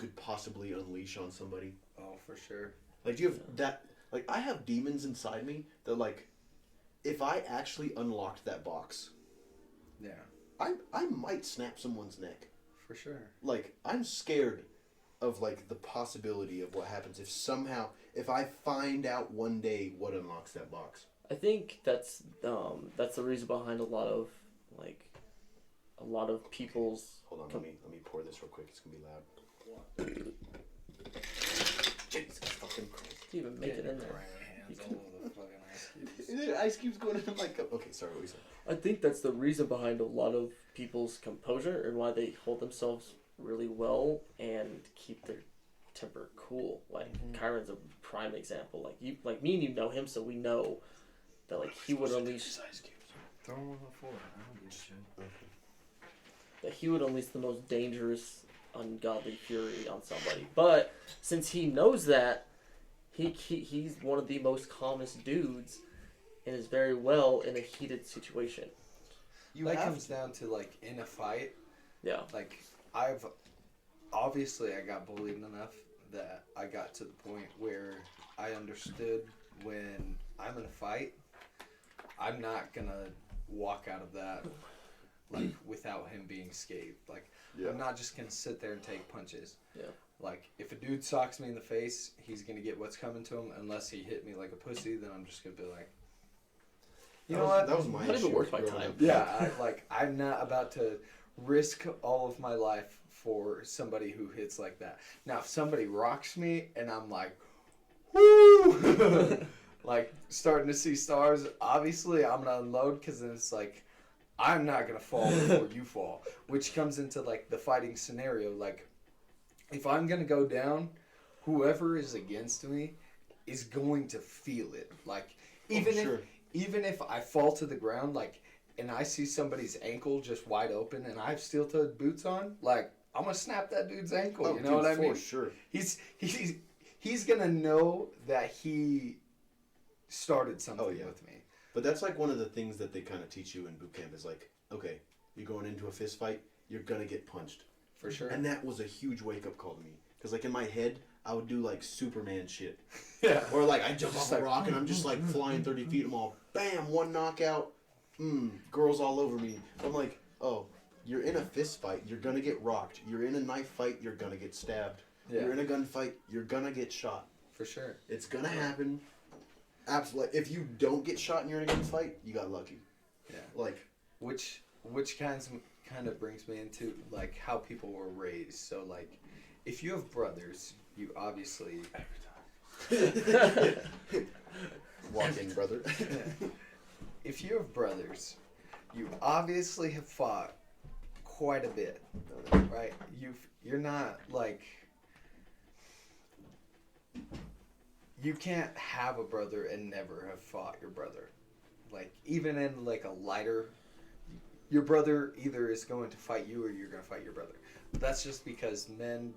could possibly unleash on somebody? Oh, for sure. Like, do you have that? Like, I have demons inside me that, like, if I actually unlocked that box, Yeah, I might snap someone's neck. for sure. Like, I'm scared of, like, the possibility of what happens if I find out one day what unlocks that box. I think that's the reason behind a lot of people's. Hold on, let me pour this real quick. It's gonna be loud. Jesus fucking Christ! Even make it in there. Hands all over the fucking ice cubes. Is there ice cubes going in my cup? Okay, sorry, what you said. I think that's the reason behind a lot of people's composure and why they hold themselves really well and keep their temper cool. Like Kyron's a prime example. Like me and you know him, so we know that like he would unleash Throw them on the floor. I don't give a shit. that he would unleash the most dangerous, ungodly fury on somebody. But since he knows that, he's one of the most calmest dudes and is very well in a heated situation. That comes down to, like, in a fight, Yeah. like, I got bullied enough that I got to the point where I understood when I'm in a fight, I'm not gonna walk out of that, like, without him being scathed. Like, I'm not just gonna sit there and take punches. Yeah. Like, if a dude socks me in the face, he's gonna get what's coming to him. Unless he hit me like a pussy, then I'm just gonna be like, you know what? That was my Not issue. even worth my growing time. up. Yeah, I'm not about to risk all of my life for somebody who hits like that. Now, if somebody rocks me and I'm like, woo, like starting to see stars, obviously I'm gonna unload because then it's like, I'm not gonna fall before you fall, which comes into like the fighting scenario. Like, if I'm gonna go down, whoever is against me is going to feel it. Like, even if I fall to the ground, like, and I see somebody's ankle just wide open, and I have steel-toed boots on, like, I'm gonna snap that dude's ankle. You know what I mean? For sure. He's gonna know that he started something with me. But that's like one of the things that they kind of teach you in boot camp is like, okay, you're going into a fist fight, you're gonna get punched. For sure. And that was a huge wake-up call to me. Because, like, in my head, I would do, like, Superman shit. Yeah. Or, like, I jump off a rock and I'm just, like, flying 30 feet. I'm all, bam, one knockout. Girls all over me. I'm like, oh, you're in a fist fight. You're going to get rocked. You're in a knife fight. You're going to get stabbed. Yeah. You're in a gunfight. You're going to get shot. For sure. It's going to happen. Absolutely. If you don't get shot and you're in a gunfight, you got lucky. Yeah. Like, Which kind of brings me into, like, how people were raised. So, like, if you have brothers, you obviously... walk in, brother. If you have brothers, you obviously have fought quite a bit, right? You're not, like... You can't have a brother and never have fought your brother. Like, even in, like, a lighter... Your brother either is going to fight you or you're going to fight your brother. That's just because men,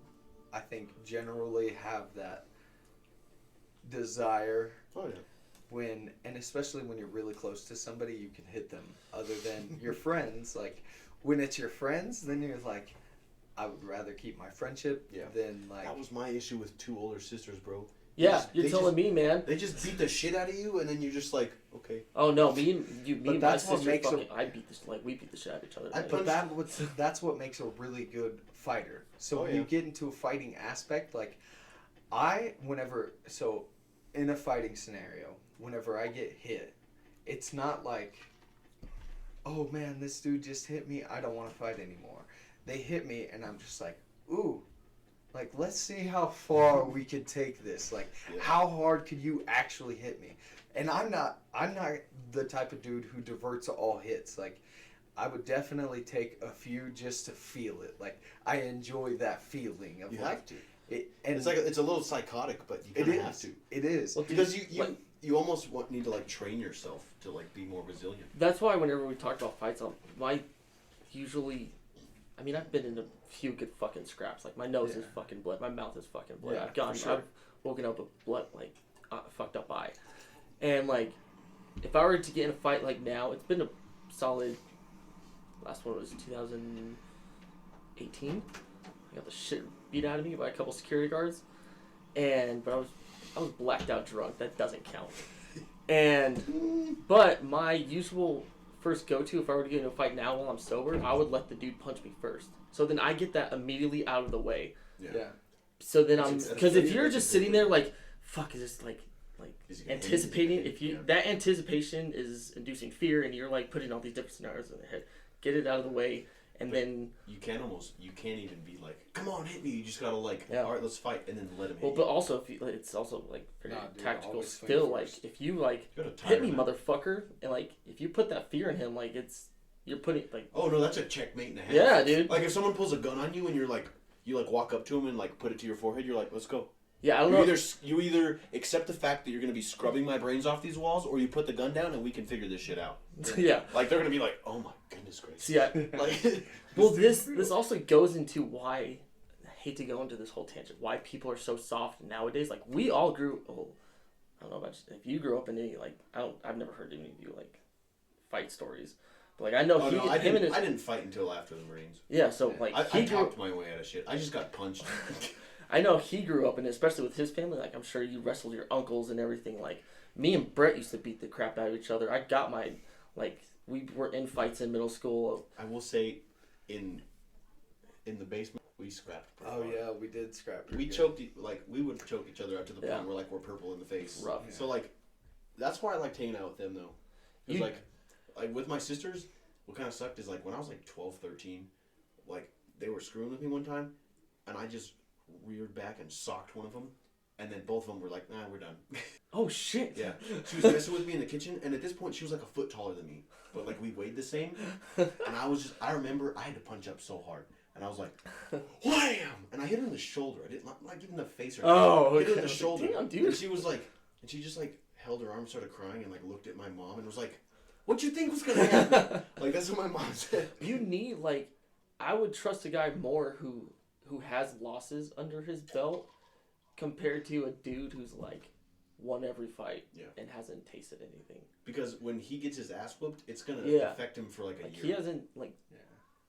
I think, generally have that desire and especially when you're really close to somebody, you can hit them. Other than your friends, like, when it's your friends, then you're like, I would rather keep my friendship than, like... That was my issue with two older sisters, bro. Yeah, you're telling me, man. They just beat the shit out of you, and then you're just like, okay. Oh no, me and my sister we beat the shit out of each other. But that's what makes a really good fighter. So when you get into a fighting aspect, like, in a fighting scenario, whenever I get hit, it's not like, oh man, this dude just hit me, I don't want to fight anymore. They hit me, and I'm just like, ooh. Like, let's see how far we could take this. Like, how hard could you actually hit me? And I'm not the type of dude who diverts all hits. Like, I would definitely take a few just to feel it. Like, I enjoy that feeling of, you like, have to. And it's a little psychotic, but you kind of have to. It is. Well, because you almost need to, like, train yourself to, like, be more resilient. That's why whenever we talk about fights, I've been in a few good fucking scraps. Like, my nose is fucking blood. My mouth is fucking blood. Yeah, I've woken up with blood, like, fucked up eye. And, like, if I were to get in a fight, like, now, it's been a solid, last one was 2018. I got the shit beat out of me by a couple security guards, but I was blacked out drunk. That doesn't count. But my usual first go-to, if I were to get into a fight now while I'm sober, I would let the dude punch me first. So then I get that immediately out of the way. Yeah. So then That's because if you're that's just a sitting good there like, fuck, is this like Is he gonna hit me? anticipating? If you Yeah. that anticipation is inducing fear, and you're like putting all these different scenarios in your head, get it out of the way, and then You can't even be like, come on, hit me. You just gotta like, Yeah. all right, let's fight, and then let him hit well, you. but also if you, it's also like very Nah, dude, tactical always swing still. first. Like if you like You gotta tire hit me, him out. motherfucker, and like if you put that fear in him, like you're putting like Oh no, that's a checkmate and a half. yeah, dude. Like if someone pulls a gun on you and you're like, you like walk up to him and like put it to your forehead, you're like, let's go. Yeah, I don't know. You either accept the fact that you're gonna be scrubbing my brains off these walls, or you put the gun down and we can figure this shit out. Yeah. Like they're gonna be like, oh my goodness gracious. See, Like, well, this also goes into why I hate to go into this whole tangent. Why people are so soft nowadays. Like we all grew. Oh, I don't know about if you grew up in any like I've never heard any of you like fight stories. But like I know oh no, I him and didn't. his I didn't fight until after the Marines. yeah. So like I he grew. talked my way out of shit. I just got punched. I know he grew up, and especially with his family. Like I'm sure you wrestled your uncles and everything. Like me and Brett used to beat the crap out of each other. I got my like we were in fights in middle school. I will say, in the basement, we scrapped. pretty Oh hard. yeah, we did scrap. We choked we would choke each other out to the Yeah. point where like we're purple in the face. Rough. Yeah. So like, that's why I liked hanging out with them though. Cause You- like with my sisters, what kind of sucked is like when I was like 12, 13, like they were screwing with me one time, and I just reared back and socked one of them, and then both of them were like, nah, we're done. Oh shit. Yeah. She was messing with me in the kitchen, and at this point she was like a foot taller than me, but like we weighed the same, and I remember I had to punch up so hard. And I was like, wham! And I hit her in the shoulder. I didn't like give him the face or anything. Oh, I hit her in okay. the shoulder. Damn, dude. And she was like, and she just like held her arm, started crying, and like looked at my mom and was like, "What you think was gonna happen?" Like that's what my mom said. You need like, I would trust a guy more who has losses under his belt compared to a dude who's like won every fight Yeah. and hasn't tasted anything. Because when he gets his ass whooped, it's gonna Yeah. affect him for like a Like year. he hasn't like. Yeah.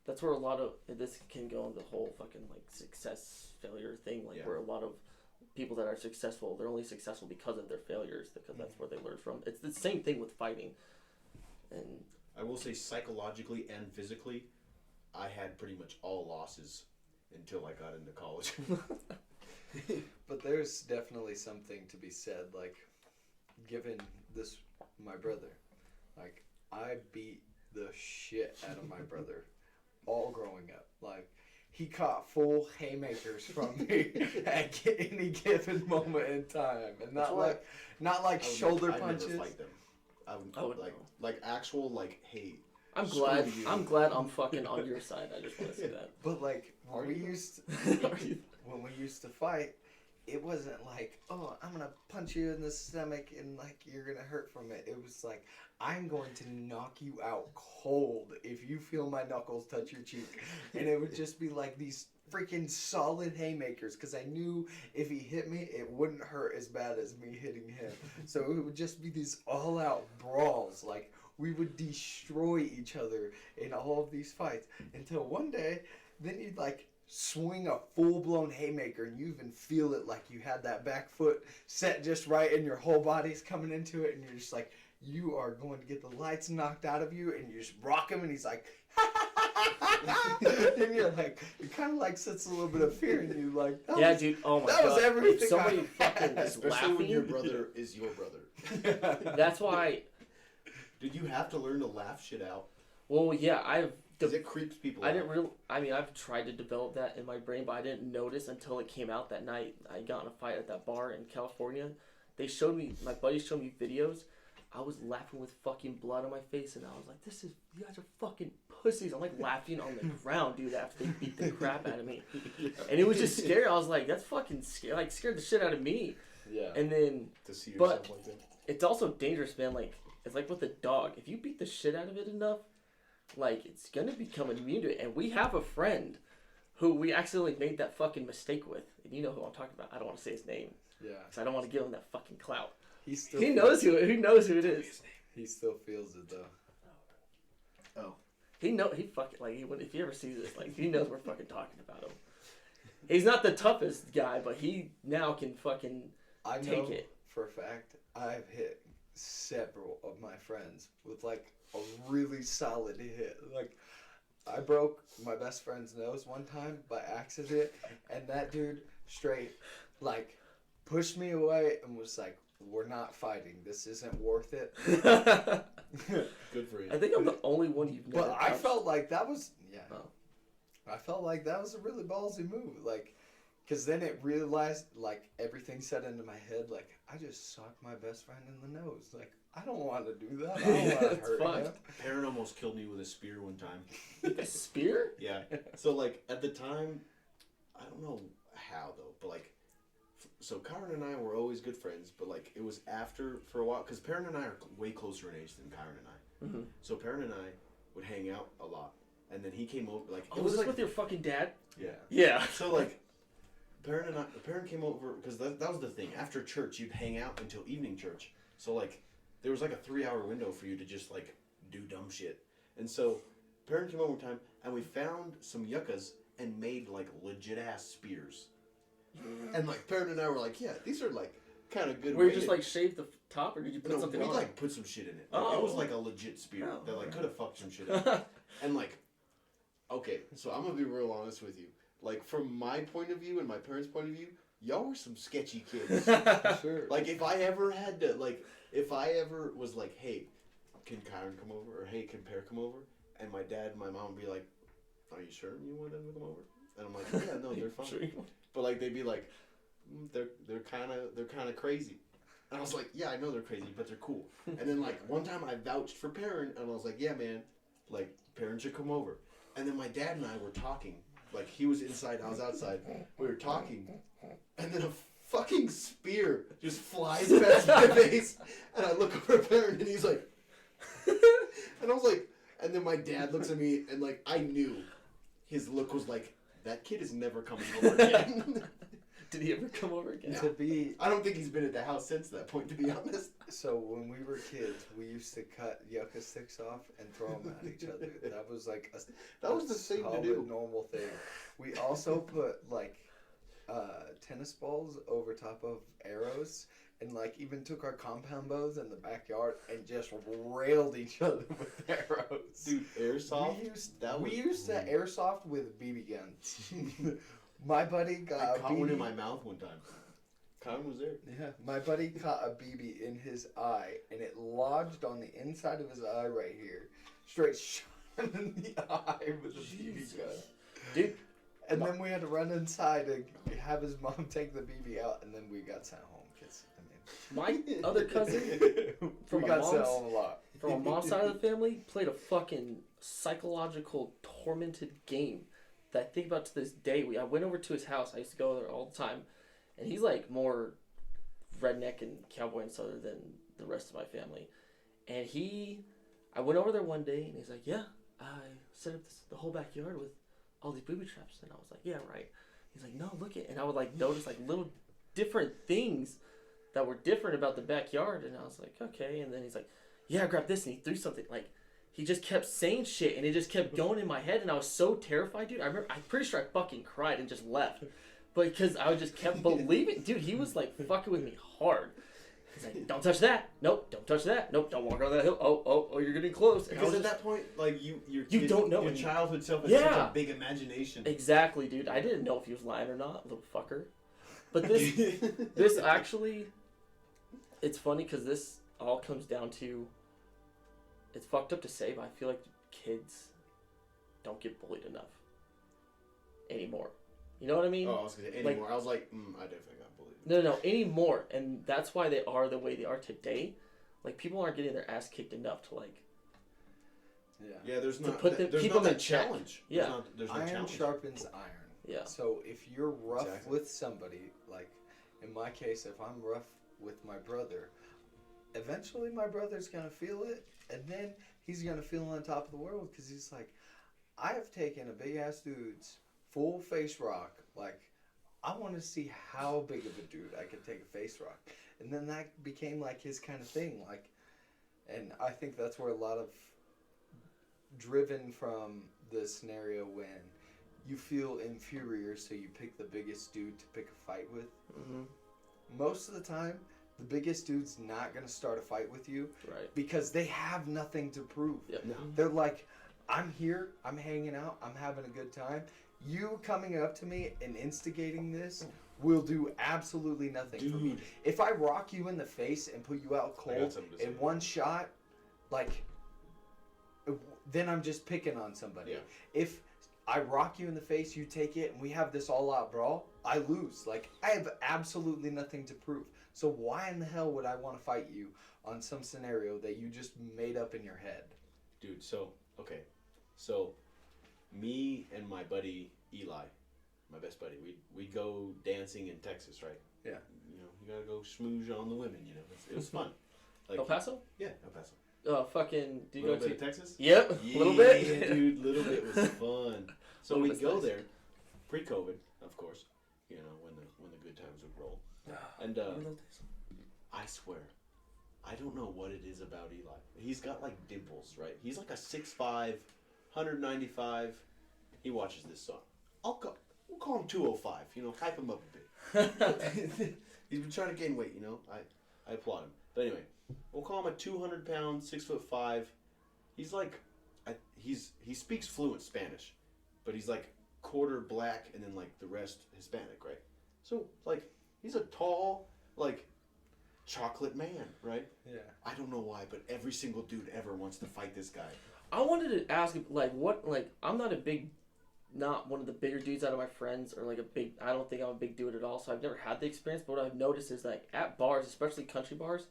That's where a lot of this can go into the whole fucking like success failure thing. Like Yeah. where a lot of people that are successful, they're only successful because of their failures, because that's where they learn from. It's the same thing with fighting. And I will say psychologically and physically, I had pretty much all losses until I got into college. But there's definitely something to be said, like, given this, my brother, like, I beat the shit out of my brother all growing up. Like, he caught full haymakers from me at any given moment in time. And That's not why like, not like I would shoulder I'd punches. Never fight them. I would know. like actual like hey. I'm Screw glad. you. I'm glad I'm fucking on your side. I just want to say that. But like, Are when we you? used Are you- when we used to fight, it wasn't like, oh, I'm gonna punch you in the stomach and like you're gonna hurt from it. It was like, I'm going to knock you out cold if you feel my knuckles touch your cheek. And it would just be like these freaking solid haymakers, because I knew if he hit me, it wouldn't hurt as bad as me hitting him. So it would just be these all out brawls. Like, we would destroy each other in all of these fights until one day, then you'd like swing a full-blown haymaker and you even feel it, like you had that back foot set just right and your whole body's coming into it, and you're just like, you are going to get the lights knocked out of you, and you just rock him and he's like and you're like, it kind of like sets a little bit of fear in you, like, that Yeah, was- dude. Oh my that god. was everything If somebody I fucking had. is Especially when your laughing, brother is your brother. that's why. Did you have to learn to laugh shit out? Well, yeah, I've. Because it creeps people I out. didn't real. I mean, I've tried to develop that in my brain, but I didn't notice until it came out that night. I got in a fight at that bar in California. They showed me, my buddies showed me videos. I was laughing with fucking blood on my face, and I was like, you guys are fucking pussies. I'm like laughing on the ground, dude, after they beat the crap out of me. And it was just scary. I was like, that's fucking scary. Like, scared the shit out of me. Yeah. And then To see But- yourself like that. it's also dangerous, man. Like, it's like with a dog. If you beat the shit out of it enough, like, it's gonna become immune to it. And we have a friend who we accidentally made that fucking mistake with. And you know who I'm talking about. I don't want to say his name, Yeah. because I don't want to give him that fucking clout. He still He knows who it is. He still feels it though. He fucking, like, if he ever sees this, like, he knows we're fucking talking about him. He's not the toughest guy, but he now can fucking I take know it. for a fact I've hit several of my friends with like a really solid hit. Like I broke my best friend's nose one time by accident, and that dude straight like pushed me away and was like, "We're not fighting. This isn't worth it." Good for you. I think I'm the only one you've never But I touched. felt like that was Oh. I felt like that was a really ballsy move, like, cause then it realized like everything set into my head, like I just socked my best friend in the nose, like I don't want to do that. I don't want to It's hurt fucked. him. Parent almost killed me with a spear one time. A spear? Yeah. So like at the time, I don't know how though, but like, so Kyron and I were always good friends, but like it was after for a while because Perrin and I are way closer in age than Kyron and I. Mm-hmm. So Perrin and I would hang out a lot, and then he came over like Oh, was this with your fucking dad? yeah. Yeah. So like, Perrin came over because that was the thing. After church, you'd hang out until evening church. So like, there was like a 3-hour window for you to just like do dumb shit. And so, Perrin came over one time, and we found some yuccas and made like legit ass spears. And like Perrin and I were like, yeah, these are like kind of good. Were you weighted. just like shave the top, or did you put No, something we on? like put some shit in it. Like, it was like a legit spear Oh, that like alright. could have fucked some shit up. And like, okay, so I'm gonna be real honest with you. Like from my point of view and my parents' point of view, y'all were some sketchy kids. Sure. Like if I ever had to, like if I ever was like, hey, can Kyron come over, or hey, can Pear come over, and my dad and my mom would be like, are you sure you want them to come over? And I'm like, yeah, no, they're fine. Sure you want- But like they'd be like, they're kind of crazy. And I was like, yeah, I know they're crazy, but they're cool. And then like one time I vouched for Perrin, and I was like, yeah, man, like Perrin should come over. And then my dad and I were talking, like he was inside, I was outside. We were talking, and then a fucking spear just flies past my face, and I look over at Perrin, and he's like, and I was like, and then my dad looks at me, and like I knew, his look was like, that kid is never coming over again. Did he ever come over again? To be I don't think he's been at the house since that point, to be honest. so, when we were kids, we used to cut yucca sticks off and throw them at each other. That was like That was the thing to solid, do. normal thing. We also put like tennis balls over top of arrows, and like even took our compound bows in the backyard and just railed each other with arrows. Dude, airsoft. We used to airsoft with BB guns. My buddy got I a caught BB. one in my mouth one time. Kyron was there. Yeah, my buddy caught a BB in his eye, and it lodged on the inside of his eye right here, straight shot him in the eye with a BB gun. Dude, And then we had to run inside and have his mom take the BB out, and then we got sent home. Cause my other cousin from we my got sent mom's home a lot. from my mom's side of the family played a fucking psychological tormented game that I think about to this day. I went over to his house. I used to go there all the time, and he's like more redneck and cowboy and southern than the rest of my family. And I went over there one day, and he's like, "Yeah, I set up the whole backyard with all these booby traps." And I was like, "Yeah, right." He's like, "No, look it." And I would like notice like little different things that were different about the backyard, and I was like, "Okay." And then he's like, "Yeah, grab this," and he threw something like. He just kept saying shit, and it just kept going in my head, and I was so terrified, dude. I'm pretty sure I fucking cried and just left, but because I just kept believing, dude. He was like fucking with me hard. He's like, "Don't touch that. Nope. Don't touch that. Nope. Don't walk on that hill. Oh, you're getting close." And I Because was at just- that point, like you don't know your any- childhood self has such Yeah. a big imagination. exactly, dude. I didn't know if he was lying or not, little fucker. But this actually, it's funny because this all comes down to. It's fucked up to say, but I feel like kids don't get bullied enough anymore. You know what I mean? Oh, I was gonna say anymore. I was like, I definitely got bullied. No, anymore, and that's why they are the way they are today. Like people aren't getting their ass kicked enough to like. Yeah. Yeah, there's not. put them- there's keep not them that in check. challenge. Yeah. There's no Iron challenge. sharpens iron. Yeah. So if you're rough Exactly. with somebody, like in my case, if I'm rough with my brother, eventually my brother's gonna feel it, and then he's gonna feel on top of the world because he's like, I have taken a big ass dude's full face rock. Like, I want to see how big of a dude I can take a face rock, and then that became like his kind of thing. Like, and I think that's where a lot of driven from the scenario when you feel inferior, so you pick the biggest dude to pick a fight with. Mm-hmm. Most of the time, the biggest dude's not gonna start a fight with you Right. because they have nothing to prove. Yep. No. They're like, I'm here, I'm hanging out, I'm having a good time. You coming up to me and instigating this will do absolutely nothing for me. Dude. If I rock you in the face and put you out I got cold something to say. in one shot, like, then I'm just picking on somebody. Yeah. If I rock you in the face, you take it, and we have this all-out brawl, I lose. Like, I have absolutely nothing to prove. So why in the hell would I want to fight you on some scenario that you just made up in your head? Dude, so, okay. So, me and my buddy Eli, my best buddy, we'd go dancing in Texas, right? Yeah. You know, you gotta go schmooze on the women, you know. It was fun. Like, El Paso? Yeah, El Paso. Fucking. Do you Little go bit to? of Texas? Yep. Yeah, A little bit. dude, little bit was fun. So Little we'd bit's go nice. there, pre-COVID, of course. You know, when the good times would roll. And I swear, I don't know what it is about Eli. He's got like dimples, right? He's like a 6'5", 195. He watches this song. We'll call him 205. You know, hype him up a bit. He's been trying to gain weight. You know, I applaud him. But anyway, we'll call him a 200-pound, 6'5". He's like, he speaks fluent Spanish, but he's like quarter black and then like the rest Hispanic, right? So like he's a tall, like chocolate man, right? Yeah. I don't know why, but every single dude ever wants to fight this guy. I wanted to ask, like, I'm not one of the bigger dudes out of my friends, or like I don't think I'm a big dude at all, so I've never had the experience, but what I've noticed is, like, at bars, especially country bars,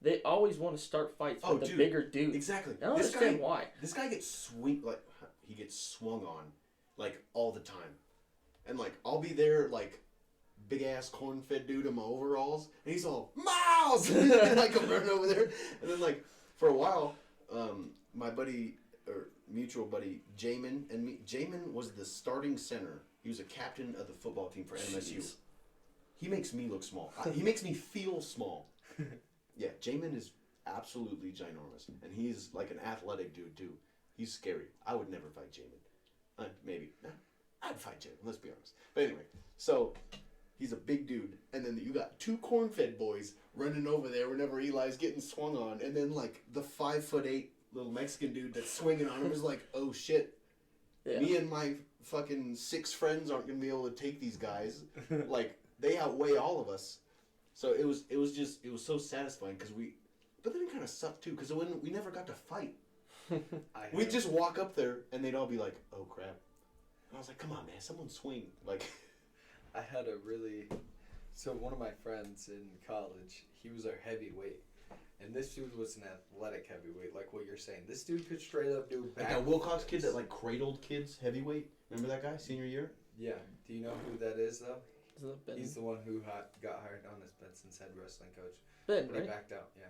they always want to start fights with the bigger dudes. Exactly. I don't understand why. This guy gets he gets swung on, like, all the time. And, like, I'll be there, like, big-ass corn-fed dude in my overalls, and he's all, Miles! And I come running over there, and then, like, for a while, my buddy, or mutual buddy, Jamin, and me, Jamin was the starting center. He was a captain of the football team for MSU. Jeez. He makes me look small. He makes me feel small. Yeah, Jamin is absolutely ginormous, and he's like an athletic dude too. He's scary. I would never fight Jamin. Maybe. I'd fight Jamin, let's be honest. But anyway, so he's a big dude, and then you got two corn-fed boys running over there whenever Eli's getting swung on, and then like the 5'8" little Mexican dude that's swinging on him is like, oh shit, Yeah. me and my fucking 6 friends aren't gonna be able to take these guys. Like, they outweigh all of us. So it was so satisfying but then it kind of sucked too because we never got to fight. We'd just walk up there and they'd all be like, oh crap. And I was like, come on man, someone swing. Like, I had so one of my friends in college, he was our heavyweight. And this dude was an athletic heavyweight, like what you're saying. This dude could straight up do like that Wilcox kid that like cradled kids heavyweight. Remember that guy, senior year? Yeah. Do you know who that is, though? Isn't it Ben? He's the one who got hired on as Benson's head wrestling coach. Ben, But he right? backed out, yeah.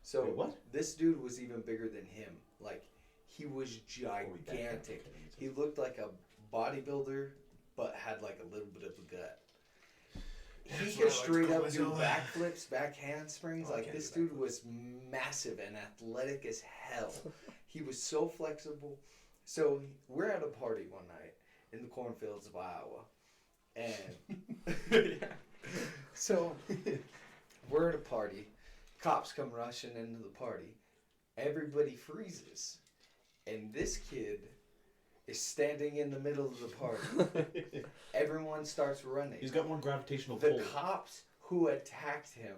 So Wait, what? this dude was even bigger than him. Like, he was gigantic. He looked like a bodybuilder, but had like a little bit of a gut. He could straight up do backflips, back handsprings. Oh, I Like, can't this do dude was massive and athletic as hell. He was so flexible. So we're at a party one night in the cornfields of Iowa. And so we're at a party. Cops come rushing into the party. Everybody freezes. And this kid is standing in the middle of the party. Everyone starts running. He's got more gravitational The pull. cops who attacked him,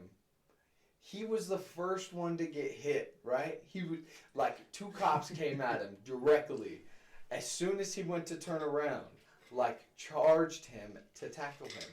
he was the first one to get hit, right? He was like, 2 cops came at him directly. As soon as he went to turn around, like, charged him to tackle him.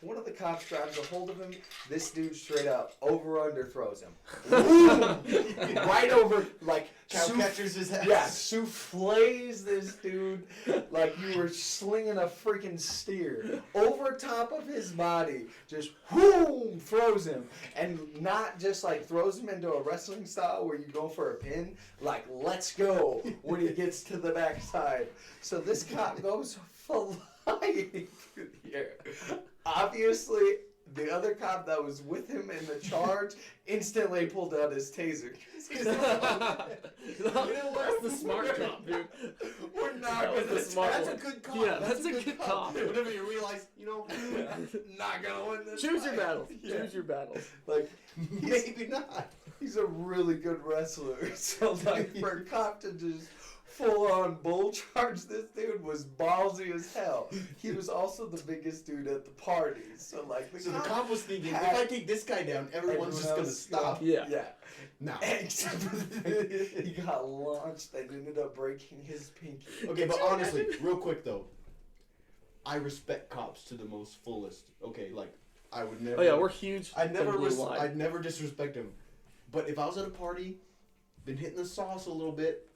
One of the cops grabs a hold of him. This dude straight up over throws him. Right over, like, Cow catchers his ass. yeah, souffles this dude like you were slinging a freaking steer over top of his body. Just whoom, throws him, and not just like throws him into a wrestling style where you go for a pin. Like, let's go when he gets to the backside. So this cop goes flying through the air. Obviously, the other cop that was with him in the charge instantly pulled out his taser. That's the smart cop, dude. We're not That was gonna the smart That's one. a good cop. Yeah, that's a good cop. Whenever you realize, you know, not gonna win this. Choose your fight. battles. Yeah. Choose your battles. Like maybe not. he's a really good wrestler. So like for a cop to just full on bull charge this dude was ballsy as hell. He was also the biggest dude at the party. So like So the cop was thinking, if I take this guy down, everyone's just gonna stop. Yeah. Yeah. No. Except he got launched and ended up breaking his pinky. Okay, but honestly, real quick though, I respect cops to the most fullest. Okay, like I would never. Oh yeah, we're huge. I'd never. on Blue Line. I'd never disrespect him. But if I was at a party, been hitting the sauce a little bit,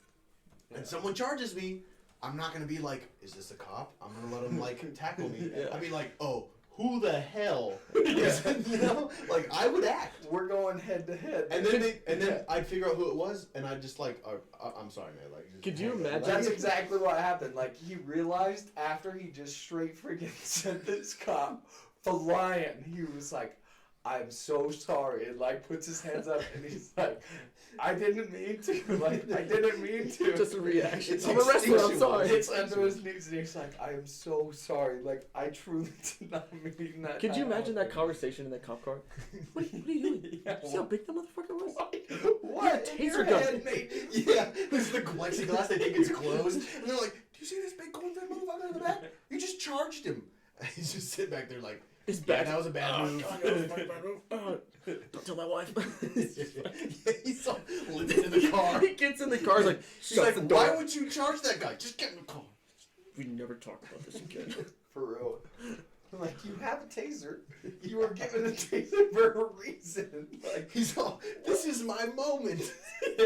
and someone charges me, I'm not gonna be like, "Is this a cop?" I'm gonna let him like tackle me. Yeah. I'd be like, "Oh, who the hell?" is-" You know, like I would act. We're going head to head. And then I'd figure out who it was, and I'd just like, I'm sorry, man. Like, just Could you hang up. imagine- That's exactly what happened. Like he realized after he just straight freaking sent this cop flying, he was like, "I'm so sorry," and like puts his hands up and he's like, "I didn't mean to. Like I didn't mean to." Just a reaction. It's I'm a wrestler. I'm instinctual. sorry. It's under his knees and he's like, "I am so sorry. Like I truly did not mean that." Could you to imagine that happen." conversation in the cop car? What are you doing? Yeah, See how big that motherfucker was? What? Your In your taser gun. head made you- Yeah, this is the plexiglass. They think it's closed, and they're like, "Do you see this big corn-fed motherfucker in the back? You just charged him." And he's just sitting back there like, It's "Yeah, bad. that was a bad move." God, that was a fucking bad move. Don't tell my wife. He's all living in the car. He gets in the car. He's like, He's shut like, the door. "Why would you charge that guy? Just get in the car." We never talk about this again. For real. Like you have a taser. You were given a taser for a reason. Like He's all, "This is my moment."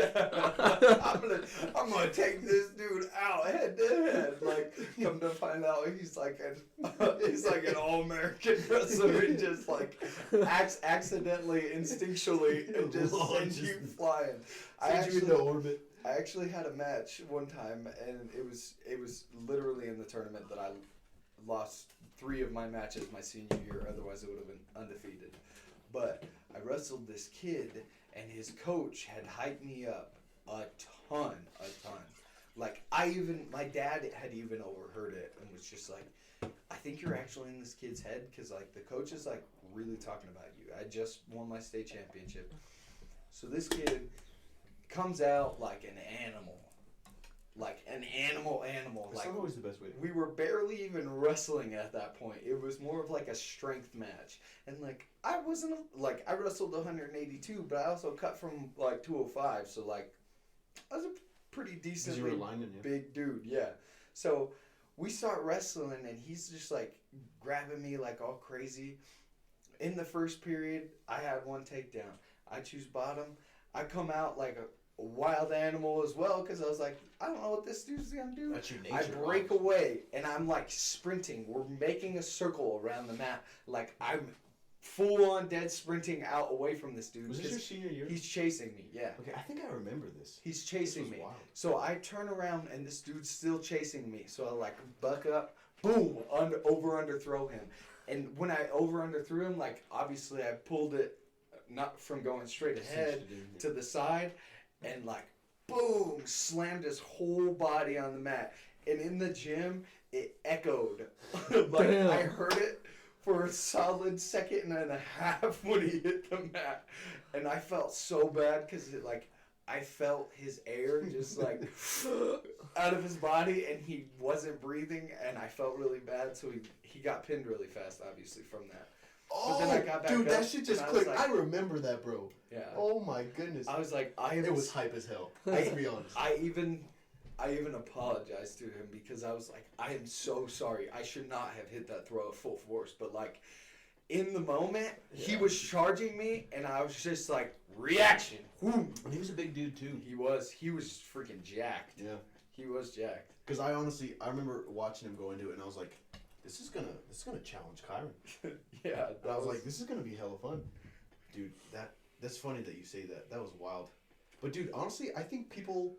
I'm gonna take this dude out head to head. Like come to find out he's like an all-American wrestler and just like acts accidentally, instinctually and just sends you flying. Sends you into orbit. I actually had a match one time, and it was literally in the tournament that I lost 3 of my matches my senior year. Otherwise, it would have been undefeated. But I wrestled this kid, and his coach had hyped me up a ton. Like my dad had even overheard it and was just like, "I think you're actually in this kid's head because like the coach is like really talking about you. I just won my state championship." So this kid comes out like an animal. Like an animal. That's Like not always the best way. we were barely even wrestling at that point. It was more of like a strength match. And like I wasn't like I wrestled 182, but I also cut from like 205, so like I was a pretty decently you were lining, yeah. big dude, yeah. So we start wrestling and he's just like grabbing me like all crazy. In the first period, I had 1 takedown. I choose bottom. I come out like a wild animal as well because I was like, I don't know what this dude's gonna do. That's your nature. I break away and I'm like sprinting. We're making a circle around the mat. Like I'm full on dead sprinting out away from this dude. Was this your 'cause senior year? He's chasing me, yeah. Okay, I think I remember this. He's This chasing was me. wild. So I turn around and this dude's still chasing me. So I like buck up, boom, underthrow him. And when I underthrew him, like obviously I pulled it not from going straight ahead to the side and like boom, slammed his whole body on the mat. And in the gym, it echoed. Like Damn. I heard it for a solid 1.5 seconds when he hit the mat. And I felt so bad because it like I felt his air just like out of his body and he wasn't breathing and I felt really bad. So he got pinned really fast, obviously, from that. Oh, then I got back dude, up, that shit just and I was clicked. like- I remember that, bro. Yeah. Oh my goodness. I was like, It was hype as hell. Let's be honest. I even apologized to him because I was like, I am so sorry. I should not have hit that throw at full force. But like, in the moment, he was charging me, and I was just like, reaction. Whoom. And he was a big dude too. He was freaking jacked. Yeah. He was jacked. Because I remember watching him go into it, and I was like, this is gonna challenge Kyron. Yeah. And I was like, this is gonna be hella fun, dude. That's funny that you say that. That was wild. But dude, honestly, I think people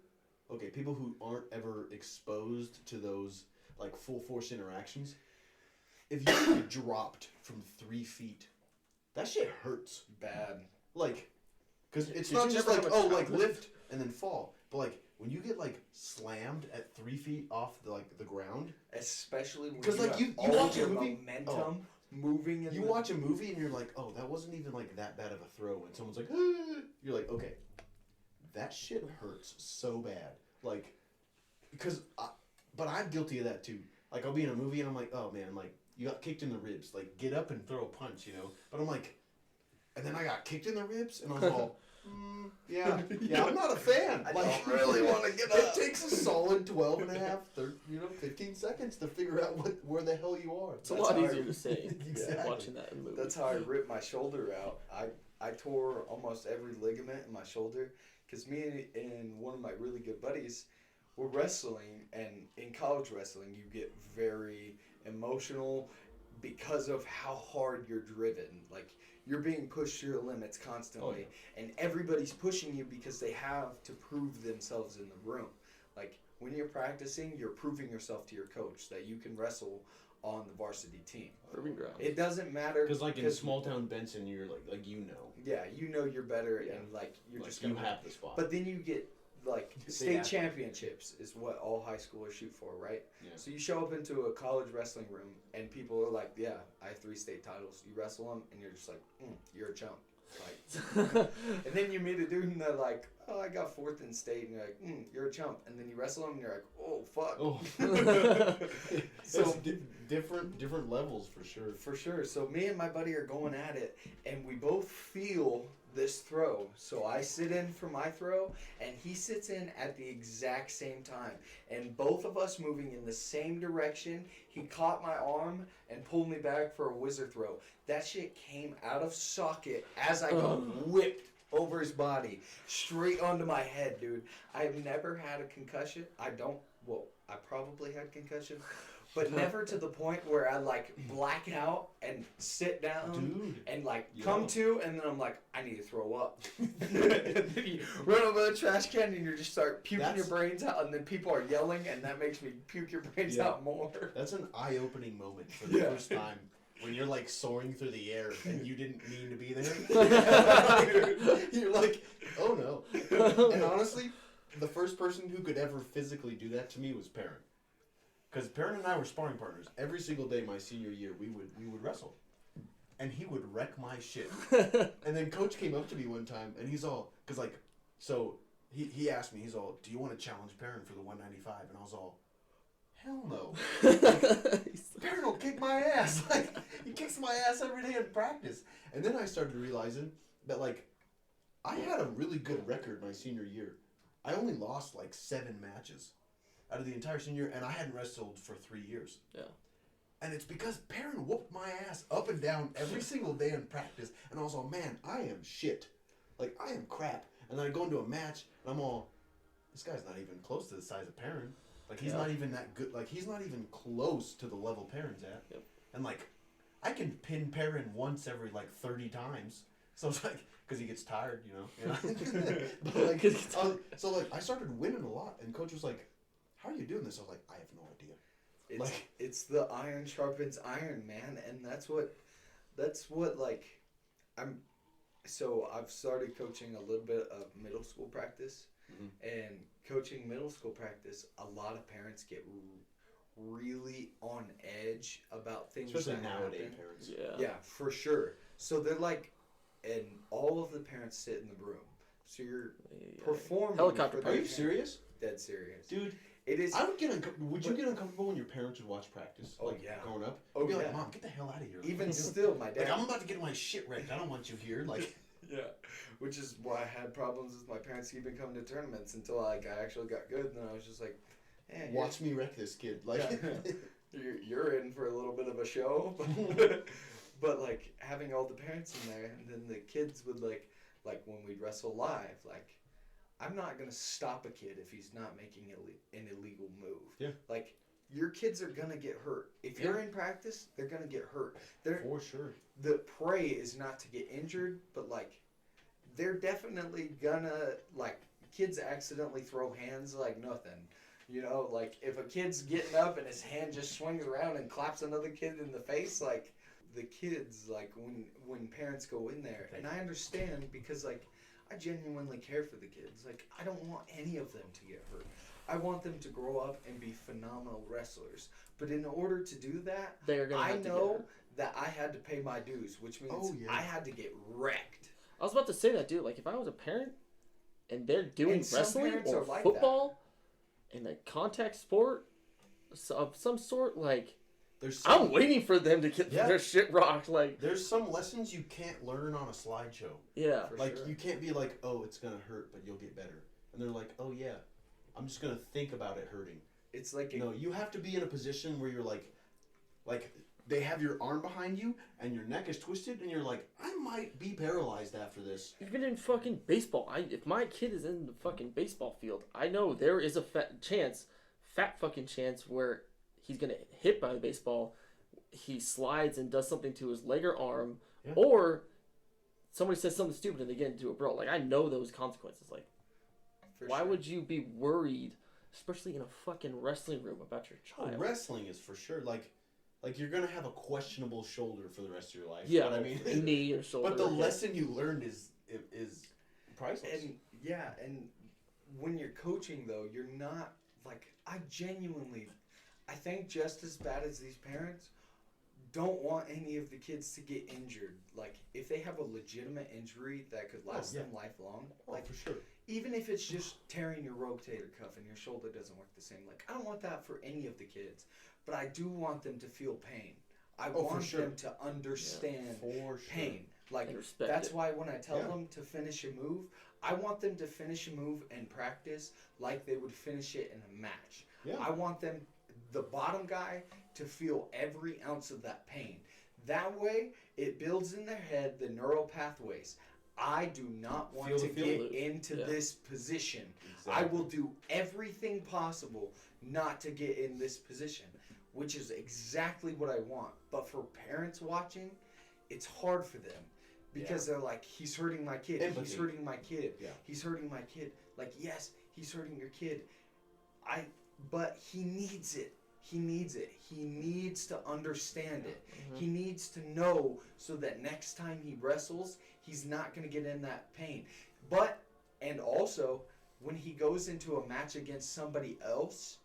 who aren't ever exposed to those like full force interactions, if you get dropped from 3 feet that shit hurts. Bad. Like, because it's Did not you just never like, have a oh, like childhood? lift and then fall. But like, when you get like slammed at 3 feet off the ground, Especially when 'Cause, you like, have you all watch a your movie- momentum moving in you the... watch a movie and you're like, oh, that wasn't even like that bad of a throw. And someone's like, ah, you're like, okay, that shit hurts so bad. Like, but I'm guilty of that too. Like, I'll be in a movie and I'm like, oh man, like, you got kicked in the ribs. Like, get up and throw a punch, you know? But I'm like, and then I got kicked in the ribs and I was all, yeah, I'm not a fan. I Like, don't really wanna get It up. takes a solid 12 and a half, 15 seconds to figure out where the hell you are. It's a That's lot how I- easier to say Exactly. watching that in movies. That's how I ripped my shoulder out. I tore almost every ligament in my shoulder because me and one of my really good buddies were wrestling, and in college wrestling you get very emotional because of how hard you're driven. Like, you're being pushed to your limits constantly, and everybody's pushing you because they have to prove themselves in the room. Like, when you're practicing, you're proving yourself to your coach that you can wrestle on the varsity team. Proving ground. It doesn't matter Because like in small town Benson, you're like you know, yeah, you know you're better, Yeah. and like you're like just you gonna have the spot. But then you get like They state have- championships is what all high schoolers shoot for, right? Yeah. So you show up into a college wrestling room and people are like, "Yeah, I have 3 state titles." You wrestle them, and you're just like, "You're a chump." Like, and then you meet a dude and they're like, "Oh, I got 4th in state," and you're like, "You're a chump." And then you wrestle them, and you're like, "Oh, fuck." Oh, So- so different levels for sure. For sure. So me and my buddy are going at it, and we both feel this throw. So I sit in for my throw, and he sits in at the exact same time. And both of us moving in the same direction. He caught my arm and pulled me back for a whizzer throw. That shit came out of socket as I got whipped over his body, straight onto my head, dude. I've never had a concussion. I probably had concussion. But never to the point where I like black out and sit down Dude. and like Yeah. come to, and then I'm like, I need to throw up. And then you run over the trash can and you just start puking That's- your brains out, and then people are yelling, and that makes me puke your brains Yeah. out more. That's an eye-opening moment for the Yeah. first time when you're like soaring through the air and you didn't mean to be there. You're like, oh no. And honestly, the first person who could ever physically do that to me was Perrin. Because Perrin and I were sparring partners. Every single day my senior year, we would wrestle. And he would wreck my shit. And then coach came up to me one time and he's all, because like, so he asked me, he's all, do you want to challenge Perrin for the 195? And I was all, hell no. Perrin will kick my ass. Like, he kicks my ass every day in practice. And then I started realizing that like, I had a really good record my senior year. I only lost like 7 matches out of the entire senior year, and I hadn't wrestled for 3 years. Yeah. And it's because Perrin whooped my ass up and down every single day in practice, and I was all, man, I am shit. Like, I am crap. And then I go into a match, and I'm all, this guy's not even close to the size of Perrin. Like, he's Yeah. not even that good. Like, he's not even close to the level Perrin's at. Yep. And, like, I can pin Perrin once every, like, 30 times. So it's like, because he gets tired, you know? But, like, so, like, I started winning a lot, and coach was like, how are you doing this? I was like, I have no idea. It's the iron sharpens iron, man, and that's what like I've started coaching a little bit of middle school practice, and coaching middle school practice, a lot of parents get really on edge about things Especially that nowadays happen. parents. Yeah, for sure. So they're like, and all of the parents sit in the room. So you're performing. Helicopter for Are their you parents. serious? Dead serious. Dude, It is. I would get would you get uncomfortable when your parents would watch practice? Oh, like, yeah. growing up? Oh, You'd be like, yeah. Mom, get the hell out of here. Even Like, still, my dad. Like, I'm about to get my shit wrecked. I don't want you here. Like, Yeah, which is why I had problems with my parents even coming to tournaments until like I actually got good, and then I was just like, "Man, watch me wreck this kid." Like, you're in for a little bit of a show." But like having all the parents in there, and then the kids would like when we'd wrestle live, like I'm not gonna stop a kid if he's not making an illegal move. Yeah. Like your kids are gonna get hurt if you're in practice. They're gonna get hurt. They're for sure. the prey is not to get injured, but like they're definitely gonna like kids accidentally throw hands like nothing. You know, like if a kid's getting up and his hand just swings around and claps another kid in the face, like the kids, like when parents go in there, and I understand because like I genuinely care for the kids. Like I don't want any of them to get hurt. I want them to grow up and be phenomenal wrestlers. But in order to do that, They're gonna I have to get know hurt. that I had to pay my dues, which means Oh, yeah. I had to get wrecked. I was about to say that, dude. Like, if I was a parent and they're doing And some wrestling parents or are like football in a contact sport of some sort, like, There's some, I'm waiting for them to get Yeah. their shit rocked. Like, There's some lessons you can't learn on a slideshow. yeah. For Like sure. you can't be like, oh, it's gonna hurt, but you'll get better. And they're like, oh yeah, I'm just gonna think about it hurting. It's like a, No, you have to be in a position where you're like they have your arm behind you and your neck is twisted, and you're like, I might be paralyzed after this. Even in fucking baseball, if my kid is in the fucking baseball field, I know there is a fat fucking chance where he's gonna get hit by the baseball, he slides and does something to his leg or arm, Yeah. or somebody says something stupid and they get into a brawl. Like, I know those consequences. Like, for why sure. would you be worried, especially in a fucking wrestling room, about your Oh, child? wrestling is for sure like you're gonna have a questionable shoulder for the rest of your life. Yeah, You know what I mean, knee or shoulder. but the yeah. lesson you learned is priceless. And yeah, and when you're coaching though, you're not like I think just as bad as these parents don't want any of the kids to get injured. Like if they have a legitimate injury that could last yeah. them lifelong, Oh, like for sure. even if it's just tearing your rotator cuff and your shoulder doesn't work the same. Like I don't want that for any of the kids, but I do want them to feel pain. I Oh, for want sure. them to understand For sure. pain. Like And respect that's it. why when I tell Yeah. them to finish a move, I want them to finish a move in practice like they would finish it in a match. Yeah. I want them, the bottom guy, to feel every ounce of that pain. That way, it builds in their head the neural pathways. I do not want Feel to the feel get loop. into Yeah. this position. Exactly. I will do everything possible not to get in this position, which is exactly what I want. But for parents watching, it's hard for them because they're like, he's hurting my kid. Empathy. He's hurting my kid. Yeah. He's hurting my kid. Like, yes, he's hurting your kid. But he needs it. He needs it. He needs to understand it. He needs to know so that next time he wrestles, he's not going to get in that pain. But, and also, when he goes into a match against somebody else,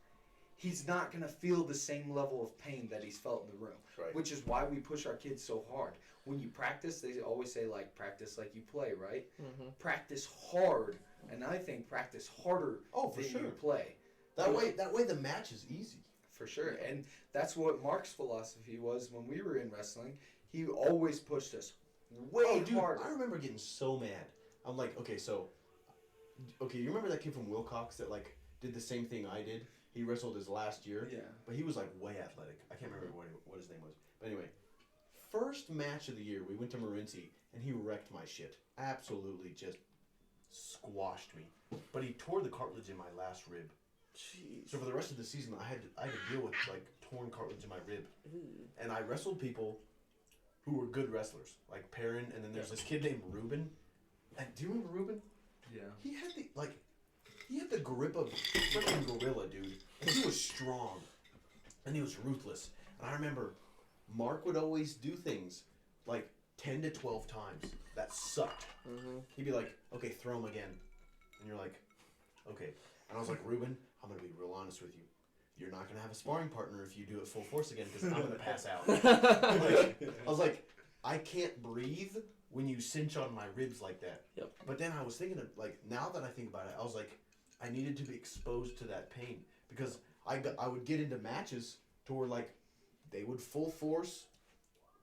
he's not going to feel the same level of pain that he's felt in the room. Right. Which is why we push our kids so hard. When you practice, they always say, like, practice like you play, right? Mhm. Practice hard. And I think practice harder Oh, for than sure. you play. That way the match is easy. For sure. And that's what Mark's philosophy was when we were in wrestling. He always pushed us way Oh, dude, harder. I remember getting so mad. I'm like, okay, you remember that kid from Wilcox that like did the same thing I did? He wrestled his last year, Yeah. but he was like way athletic. I can't remember what his name was. But anyway, first match of the year, we went to Morenci, and he wrecked my shit. Absolutely just squashed me. But he tore the cartilage in my last rib. Jeez. So for the rest of the season, I had to deal with like torn cartilage in my rib. And I wrestled people who were good wrestlers, like Perrin, and then there's this kid named Ruben. And do you remember Ruben? Yeah. He had the grip of a freaking gorilla, dude. And he was strong, and he was ruthless. And I remember Mark would always do things like 10 to 12 times that sucked. He'd be like, "Okay, throw him again," and you're like, "Okay." And I was like, "Ruben, I'm gonna be real honest with you. You're not gonna have a sparring partner if you do it full force again, because I'm gonna pass out." I was like, I can't breathe when you cinch on my ribs like that. Yep. But then I was thinking of, like, now that I think about it, I was like, I needed to be exposed to that pain, because I would get into matches to where like they would full force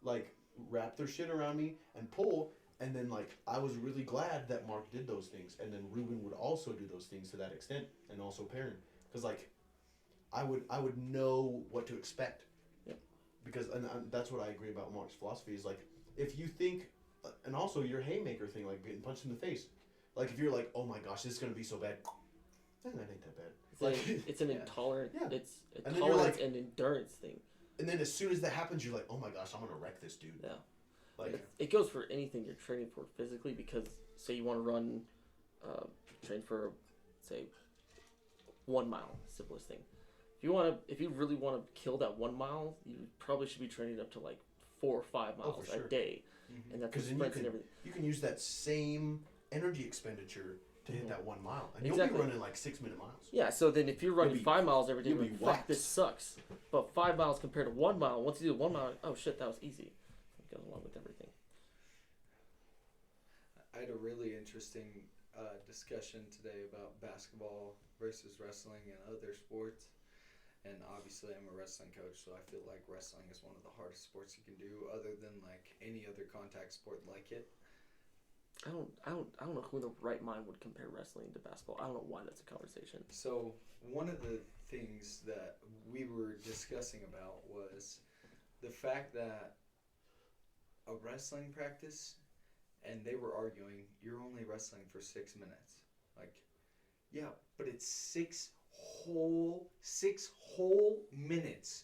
like wrap their shit around me and pull, and then like I was really glad that Mark did those things, and then Ruben would also do those things to that extent, and also Perrin, because like I would know what to expect. Yep. Because and that's what I agree about Mark's philosophy is like, if you think, and also your haymaker thing, like getting punched in the face, like if you're like, oh my gosh, this is gonna be so bad, then that ain't that bad. It's like it's an intolerant. Yeah. It's a And then you're tolerance like- and endurance thing. And then as soon as that happens, you're like, oh my gosh, I'm gonna wreck this dude. Yeah. Like, It goes for anything you're training for physically, because say you want to run, train for, say, 1 mile, simplest thing. If you really want to kill that 1 mile, you probably should be training up to like 4 or 5 Oh, miles for sure. a day, Mhm. and that's Because with then sprints and everything. you can use that same energy expenditure to hit Mhm. that 1 mile, and Exactly. you'll be running like 6-minute miles. Yeah, so then if you're running be- 5 miles every day, you'll you're be like, fuck, this waxed. sucks. But 5 miles compared to 1 mile, once you do 1 mile, oh shit, that was easy. It goes along with everything. I had a really interesting discussion today about basketball versus wrestling and other sports. And obviously, I'm a wrestling coach, so I feel like wrestling is one of the hardest sports you can do, other than like any other contact sport like it. I don't know who in the right mind would compare wrestling to basketball. I don't know why that's a conversation. So one of the things that we were discussing about was the fact that a wrestling practice, and they were arguing, you're only wrestling for 6 minutes. Like, yeah, but it's six whole minutes,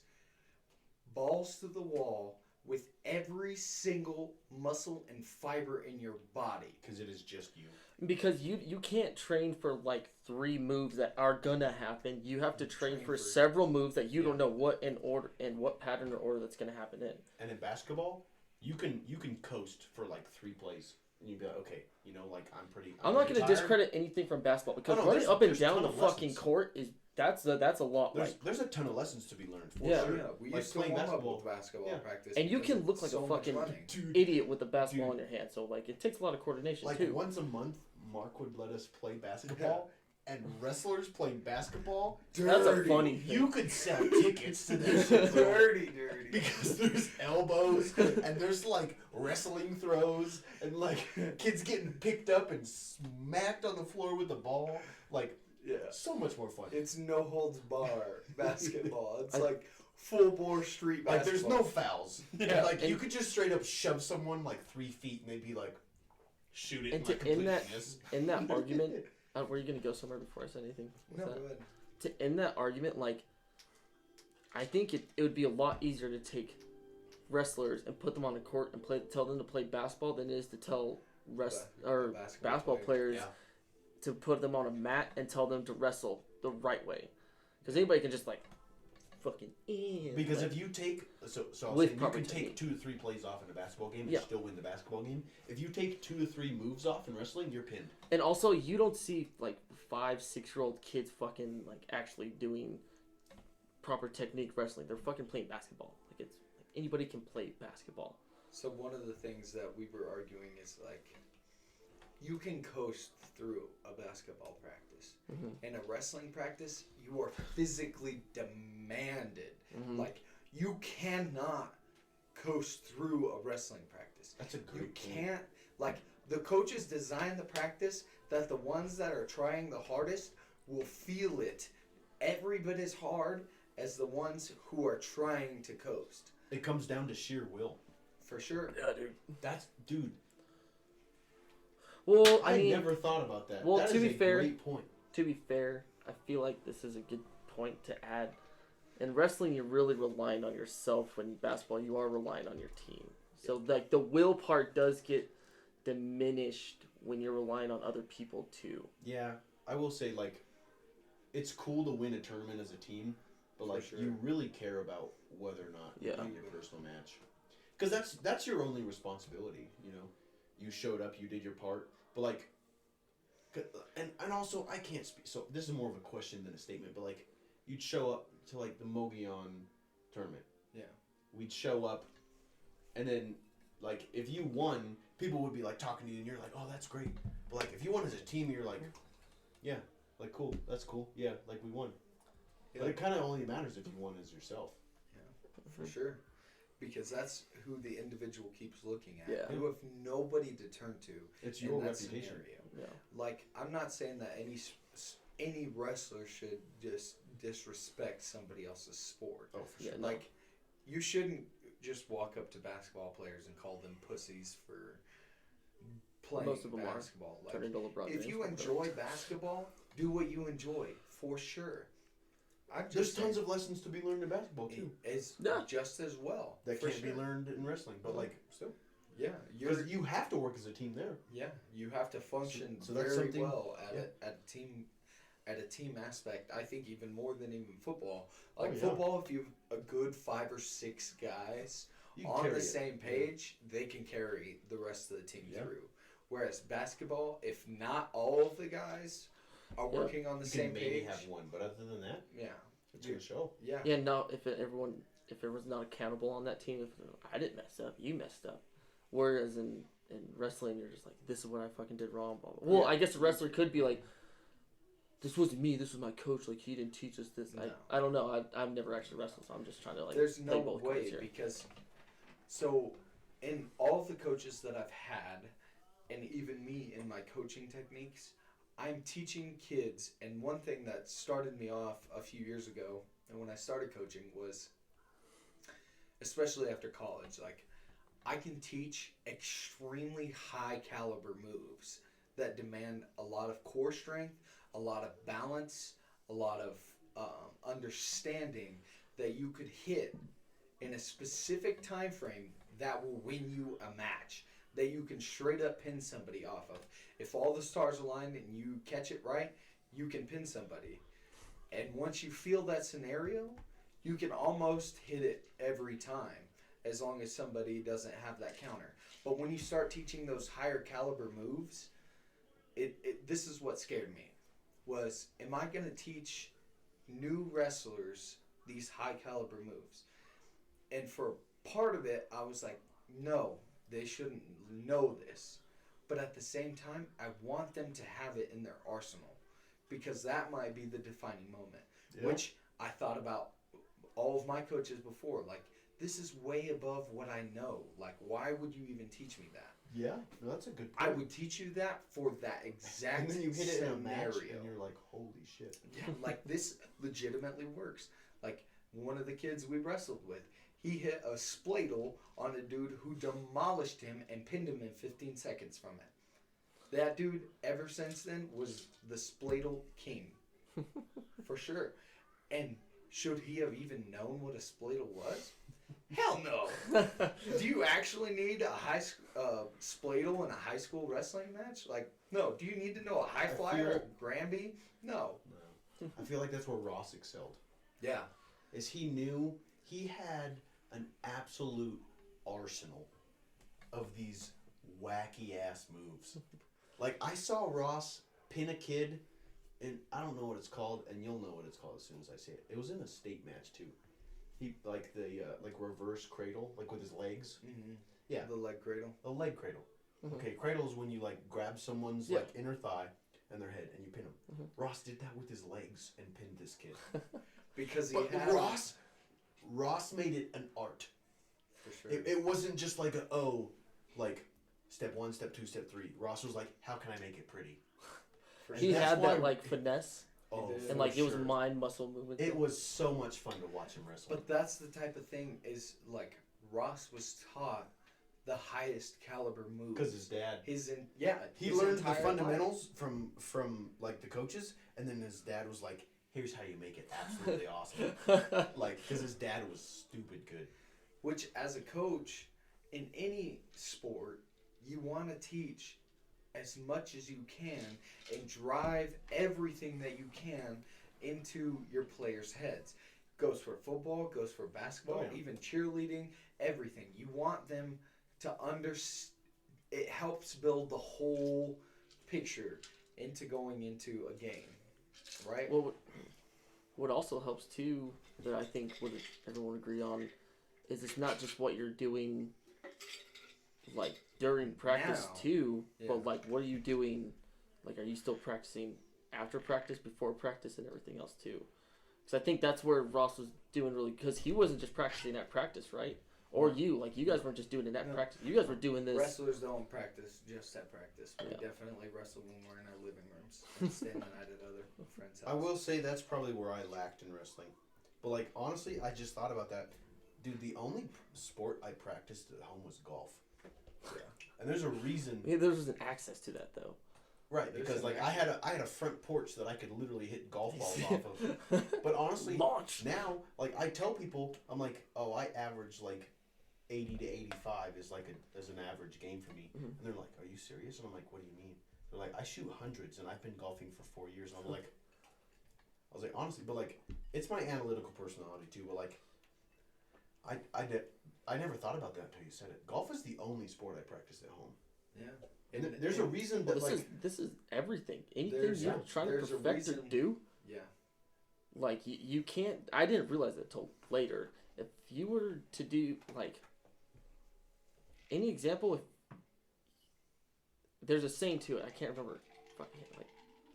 balls to the wall, with every single muscle and fiber in your body. Because it is just you. Because you can't train for like 3 moves that are gonna happen. You have to train for several moves that you don't know what in order and what pattern or order that's gonna happen in. And in basketball, you can coast for like 3 plays, and you'd be like, okay, like I'm not gonna tired. discredit anything from basketball because Oh, no, running there's- up and there's down ton the of fucking lessons. court is that's a lot. There's a ton of lessons to be learned for Yeah. sure. Yeah, we Like used to playing warm up basketball. with basketball Yeah. practice. And you because can look it's like a so much fucking running. Dude, idiot with the basketball Dude. in your hand. So like it takes a lot of coordination like too. once a month, Mark would let us play basketball, and wrestlers playing basketball. That's a Dirty. funny thing. You could sell tickets to that shit, bro. dirty. Because there's elbows and there's like wrestling throws and like kids getting picked up and smacked on the floor with the ball. Like, Yeah. so much more fun. It's no holds bar basketball. It's I- like full bore street Like, basketball. there's no fouls. Yeah. Like, you And- could just straight up shove someone like 3 feet and they'd be like, shoot it. And like, to end that completely miss. in that argument, were you gonna go somewhere before I said anything? with No, that? go ahead. To end that argument, like, I think it would be a lot easier to take wrestlers and put them on the court and tell them to play basketball than it is to tell basketball players Yeah. to put them on a mat and tell them to wrestle the right way. Because anybody can just like fucking Because like, if you take so I'll With say you proper can take technique. 2 to 3 plays off in a basketball game and Yeah. still win the basketball game. If you take 2 to 3 moves off in wrestling, you're pinned. and also you don't see like 5-6-year-old kids fucking like actually doing proper technique wrestling. They're fucking playing basketball. Like it's like anybody can play basketball. So one of the things that we were arguing is like, you can coast through a basketball practice. Mhm. In a wrestling practice, you are physically demanded. Mhm. Like, you cannot coast through a wrestling practice. That's a You great point. can't, like, the coaches design the practice that the ones that are trying the hardest will feel it every bit as hard as the ones who are trying to coast. It comes down to sheer will. For sure. Yeah, dude. That's dude. Well, I I mean, never thought about that. well, That to is be a fair- great point. to be fair, I feel like this is a good point to add. In wrestling, you're really relying on yourself. When basketball, you are relying on your team. So like the will part does get diminished when you're relying on other people too. Yeah, I will say like, it's cool to win a tournament as a team, but For like sure. you really care about whether or not you Yeah. win your personal match, because that's your only responsibility. You showed up, you did your part, but like, and also I can't speak. So this is more of a question than a statement, but like, you'd show up to like the Mogollon tournament. Yeah. We'd show up, and then like if you won, people would be like talking to you, and you're like, oh, that's great. But like if you won as a team, you're like, yeah, like cool, that's cool, yeah, like we won. But it kind of only matters if you won as yourself. For sure. Because that's who the individual keeps looking at. Yeah. You have nobody to turn to It's in your that reputation. scenario. Yeah. Like, I'm not saying that any wrestler should just disrespect somebody else's sport. Oh, for Yeah, sure. no. Like, you shouldn't just walk up to basketball players and call them pussies for playing Most of them are. basketball. Like, Turn into LeBron if James, you but enjoy basketball, do what you enjoy, for sure. I'm There's just tons saying, of lessons to be learned in basketball too. It's Yeah. just as well. That for can't be sure. learned in wrestling, but like still, Yeah, because you have to work as a team there. yeah, you have to function So that's very something- well at yeah. at a team aspect. I think even more than even football. Like Oh, yeah. football, if you have a good 5 or 6 guys You can on carry the it. same page, they can carry the rest of the team Yeah. through. Whereas basketball, if not all of the guys are Yeah. working on the You same can maybe page, have one, but other than that, yeah, it's gonna show. yeah, Yeah, no. If everyone's not accountable on that team, if I didn't mess up, you messed up. Whereas in wrestling, you're just like, this is what I fucking did wrong. Blah, blah. Well, Yeah. I guess a wrestler could be like, this wasn't me. This was my coach. Like he didn't teach us this. No. I don't know. I've never actually wrestled, so I'm just trying to like. there's play no both way cards here. because so in all of the coaches that I've had, and even me in my coaching techniques, I'm teaching kids. And one thing that started me off a few years ago, and when I started coaching, was especially after college, like I can teach extremely high caliber moves that demand a lot of core strength, a lot of balance, a lot of understanding that you could hit in a specific time frame that will win you a match, that you can straight up pin somebody off of. If all the stars align and you catch it right, you can pin somebody. And once you feel that scenario, you can almost hit it every time as long as somebody doesn't have that counter. But when you start teaching those higher caliber moves, this is what scared me. Was, am I going to teach new wrestlers these high caliber moves? And for part of it, I was like, no, they shouldn't know this. But at the same time, I want them to have it in their arsenal, because that might be the defining moment. Yeah. Which I thought about all of my coaches before. Like, this is way above what I know. Like, why would you even teach me that? Yeah, no, that's a good I point. would teach you that for that exact And then you hit it in a match, scenario. and you're like, holy shit. Yeah, like this legitimately works. Like one of the kids we wrestled with, he hit a spladle on a dude who demolished him and pinned him in 15 seconds from it. That dude, ever since then, was the spladle king. For sure. And should he have even known what a spladle was? Hell no. Do you actually need a spladle in a high school wrestling match? Like, no. Do you need to know a high I flyer feel- at Granby? No. No. I feel like that's where Ross excelled. Yeah. Is he knew he had an absolute arsenal of these wacky ass moves. Like I saw Ross pin a kid, and I don't know what it's called, and you'll know what it's called as soon as I say it. It was in a state match too. He like the like reverse cradle, like with his legs. Mm-hmm. Yeah. The leg cradle. A leg cradle. Mhm. Okay, cradle is when you like grab someone's Yeah. like inner thigh and their head and you pin them. Mhm. Ross did that with his legs and pinned this kid. Because he But had... Ross made it an art. For sure. It wasn't just like like step 1, step 2, step 3. Ross was like, how can I make it pretty? For He sure. that's had why- that like finesse, Oh, did. for and like it was sure. mind muscle movement. It was so much fun to watch him wrestle. But that's the type of thing is like Ross was taught the highest caliber moves. Because his dad, He he his learned the entire fundamentals from like the coaches, and then his dad was like, here's how you make it absolutely awesome. Like, because his dad was stupid good. life. Which, as a coach, in any sport, you want to teach as much as you can and drive everything that you can into your players' heads. Goes for football, goes for basketball, Oh, yeah. even cheerleading, everything. You want them to it helps build the whole picture into going into a game, right? Well, what also helps too, that I think would everyone agree on, is it's not just what you're doing, like during practice Now. too, Yeah. but like what are you doing? Like, are you still practicing after practice, before practice, and everything else too? Because I think that's where Ross was doing really, because he wasn't just practicing at practice, right? Or you guys weren't just doing it at No. practice. You guys were doing this. Wrestlers don't practice just at practice. We Yeah. definitely wrestle when we're in our living rooms and stay the night at other friends' houses. I will say that's probably where I lacked in wrestling. But like honestly, I just thought about that. Dude, the only sport I practiced at home was golf. Yeah. And there's a reason. Yeah, there wasn't access to that though. Right, There's because an like I had a front porch that I could literally hit golf balls off of. But honestly, Launch. now like I tell people, I'm like, oh, I average like 80 to 85 is like as an average game for me. Mhm. And they're like, are you serious? And I'm like, what do you mean? They're like, I shoot hundreds and I've been golfing for 4 years. And I'm like, I was like, honestly, but like it's my analytical personality too. But like, I never thought about that until you said it. Golf is the only sport I practice at home. Yeah. And there's a reason Well, that this is everything. Anything There's- you're trying to there's a perfect or reason- do, Yeah. like you can't. I didn't realize it till later. If you were to do like any example, if there's a saying to it, I can't remember. Fucking like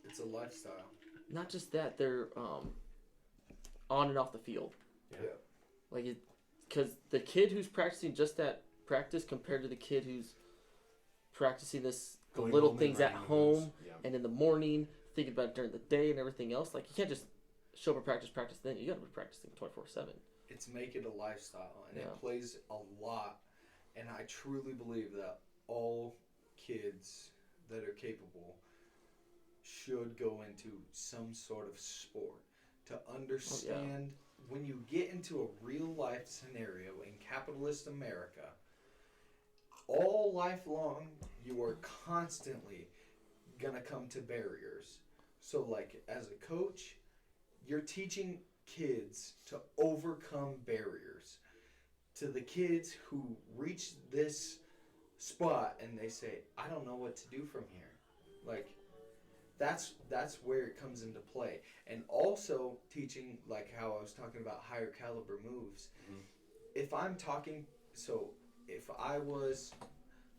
It's a lifestyle. not just that they're on and off the field. Yeah. Yeah. Like it, because the kid who's practicing just that practice compared to the kid who's practicing the Going little home and things at writing the home notes. Yeah. and in the morning, thinking about it during the day and everything else. Like you can't just show up and practice. Then you got to be practicing 24/7. It's make it a lifestyle, and Yeah. it plays a lot. And I truly believe that all kids that are capable should go into some sort of sport to understand when you get into a real life scenario in capitalist America. All life long, you are constantly gonna come to barriers. So, like, as a coach, you're teaching kids to overcome barriers. To the kids who reach this spot and they say, I don't know what to do from here. Like, that's where it comes into play. And also teaching, like how I was talking about higher caliber moves. Mhm. If I'm talking, so if I was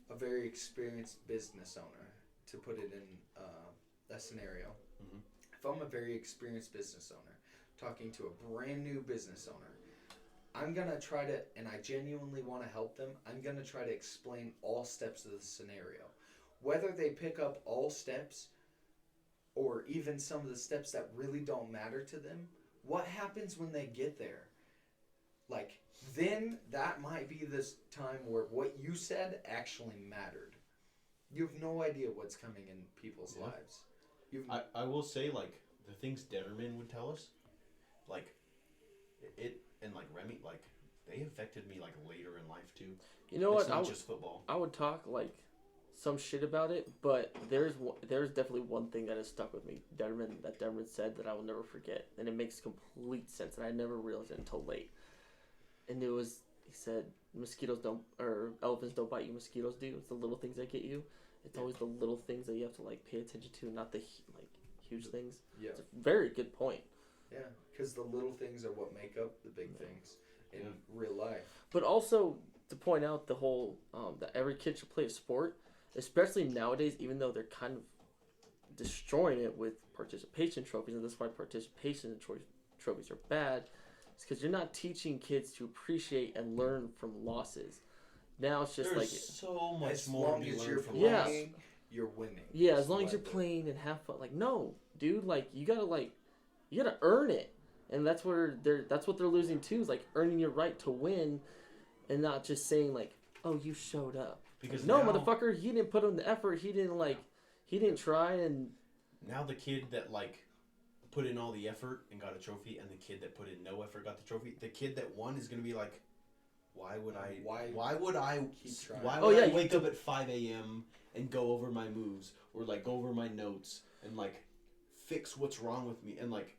a very experienced business owner, to put it in a scenario, Mhm. if I'm a very experienced business owner talking to a brand new business owner, I'm going to try to, and I genuinely want to help them, I'm going to try to explain all steps of the scenario. Whether they pick up all steps or even some of the steps that really don't matter to them, what happens when they get there? Like, then that might be this time where what you said actually mattered. You have no idea what's coming in people's Yeah. lives. I will say, like, the things Detterman would tell us, like, it, and, like, Remy, like, they affected me, like, later in life, too. You know It's what? not just football. I would talk like some shit about it, but there's definitely one thing that has stuck with me. Detterman said that I will never forget, and it makes complete sense, and I never realized it until late. And it was, he said, mosquitoes don't, or elephants don't bite you, mosquitoes do. It's the little things that get you. It's always the little things that you have to like pay attention to, not the like huge things. Yeah. It's a very good point. Yeah, because the little things are what make up the big things in Yeah. real life. But also to point out the whole that every kid should play a sport, especially nowadays, even though they're kind of destroying it with participation trophies, and that's why participation trophies are bad. It's because you're not teaching kids to appreciate and learn from losses. Now it's just There's like so much As more long to be as learned you're from Yeah. playing, you're winning. yeah, That's as long as what you're I do. playing and have fun. Like no, dude, like you gotta earn it, and that's what they're losing too. Is like earning your right to win, and not just saying like, oh, you showed up. Because No, now, motherfucker, he didn't put in the effort. He didn't try, and now the kid that, like, put in all the effort and got a trophy, and the kid that put in no effort got the trophy, the kid that won is going to be like, why would I keep trying? why Oh, would yeah, I you wake up at 5 a.m. and go over my moves, or, like, go over my notes, and, like, fix what's wrong with me, and, like,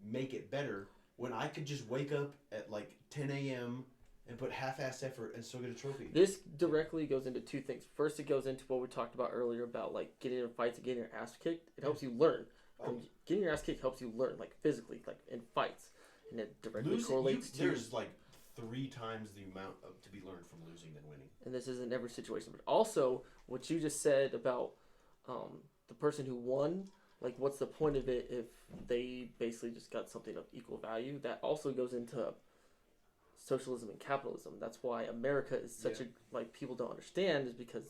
make it better, when I could just wake up at, like, 10 a.m. and put half-ass effort and still get a trophy. this directly goes into two things. First, it goes into what we talked about earlier about like getting in fights and getting your ass kicked. It helps you learn. From getting your ass kicked helps you learn, like physically, like in fights, and it directly correlates to. There's, like, 3 times the amount to be learned from losing than winning. And this isn't every situation, but also what you just said about the person who won. Like, what's the point of it if they basically just got something of equal value? That also goes into socialism and capitalism. That's why America is such a like people don't understand is because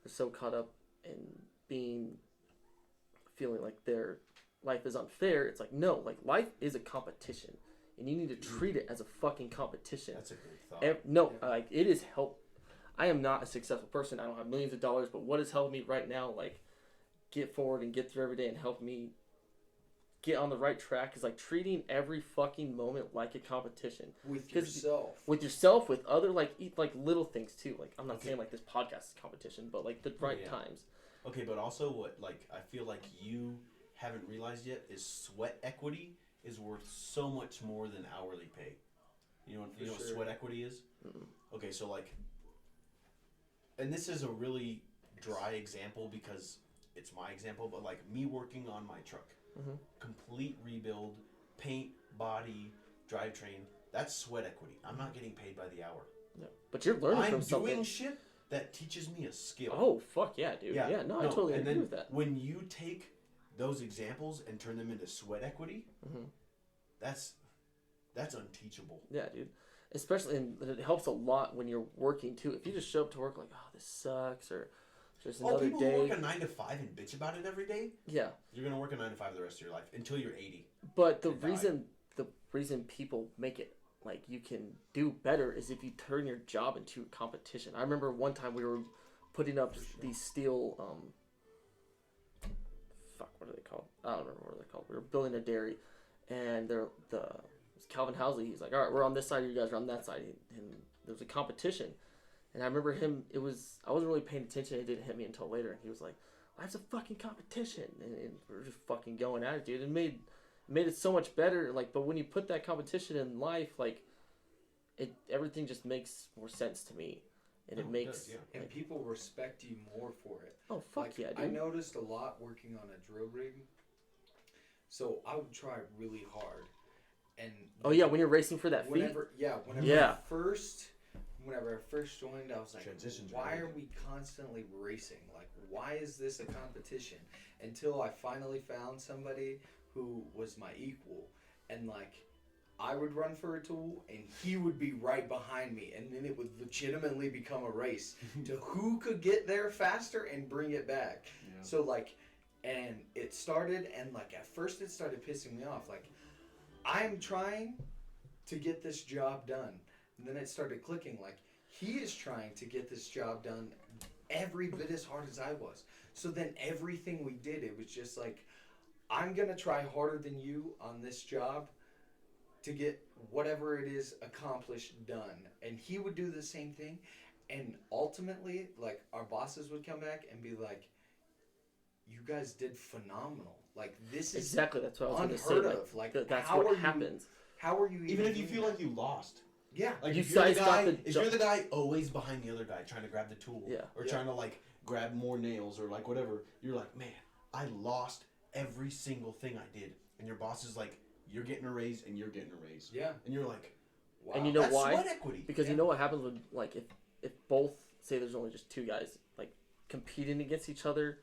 they're so caught up in feeling like their life is unfair. It's like no, like life is a competition, and you need to treat it as a fucking competition. That's a great thought. Like it is help. I am not a successful person. I don't have millions of dollars, but what is helping me right now, like get forward and get through every day and help me get on the right track is like treating every fucking moment like a competition With 'Cause yourself. with yourself, with other like little things too. Like I'm not Okay. saying like this podcast is competition, but like the right Yeah. times. Okay, but also what, like, I feel like you haven't realized yet is sweat equity is worth so much more than hourly pay. You know For what sure. sweat equity is? Mm-mm. Okay, so like, and this is a really dry example because it's my example, but like me working on my truck, Mhm. complete rebuild, paint, body, drivetrain. That's sweat equity. I'm not getting paid by the hour. Yeah. But you're learning I'm from something. doing shit that teaches me a skill. Oh fuck yeah, dude. Yeah, no, I totally and agree then with that. when you take those examples and turn them into sweat equity, Mhm. that's unteachable. Yeah, dude. Especially, and it helps a lot when you're working too. If you just show up to work like, oh, this sucks, or just Oh, another people day. who work a 9 to 5 and bitch about it every day. Yeah, You're gonna work a 9 to 5 the rest of your life until you're 80. but the And die. reason people make it like you can do better is if you turn your job into a competition. I remember one time we were putting up these steel fuck, what are they called? I don't remember what they're called. We were building a dairy, and it was Calvin Housley. He's like, all right, we're on this side, you guys are on that side, and there was a competition. And I remember him. I wasn't really paying attention. It didn't hit me until later, and he was like, "Life's a fucking competition," and we were just fucking going at it, dude. It made it so much better. Like, but when you put that competition in life, like, everything just makes more sense to me, and it Oh, it makes does, yeah. And like, people respect you more for it. oh fuck Like, yeah, I dude. noticed a lot working on a drill rig. So I would try really hard, and Oh yeah, when you're racing for that feat. whenever Yeah. whenever I first joined, I was like, Transitions are why are amazing. we constantly racing? Like, why is this a competition? Until I finally found somebody who was my equal, and like, I would run for a tool, and he would be right behind me, and then it would legitimately become a race to who could get there faster and bring it back. Yeah. So like, and it started, and like at first it started pissing me off. Like, I'm trying to get this job done. And then it started clicking, like, he is trying to get this job done every bit as hard as I was. So then everything we did, it was just like, I'm going to try harder than you on this job to get whatever it is accomplished done. And he would do the same thing. And ultimately, like, our bosses would come back and be like, you guys did phenomenal. Like, this is Exactly, that's what I was going to say. unheard Like, of. Like, that's how what are you- happens. how are you Even if you doing feel that? like you lost. Yeah. Like You if you're the guys got guy, the if jo- you're the guy always behind the other guy trying to grab the tool, Yeah. or Yeah. trying to like grab more nails or like whatever, you're like, man, I lost every single thing I did, and your boss is like, you're getting a raise and you're getting a raise, Yeah. and you're like, Wow. And you know that's why? sweat equity. Because you know what happens when, like, if both, say there's only just two guys, like, competing against each other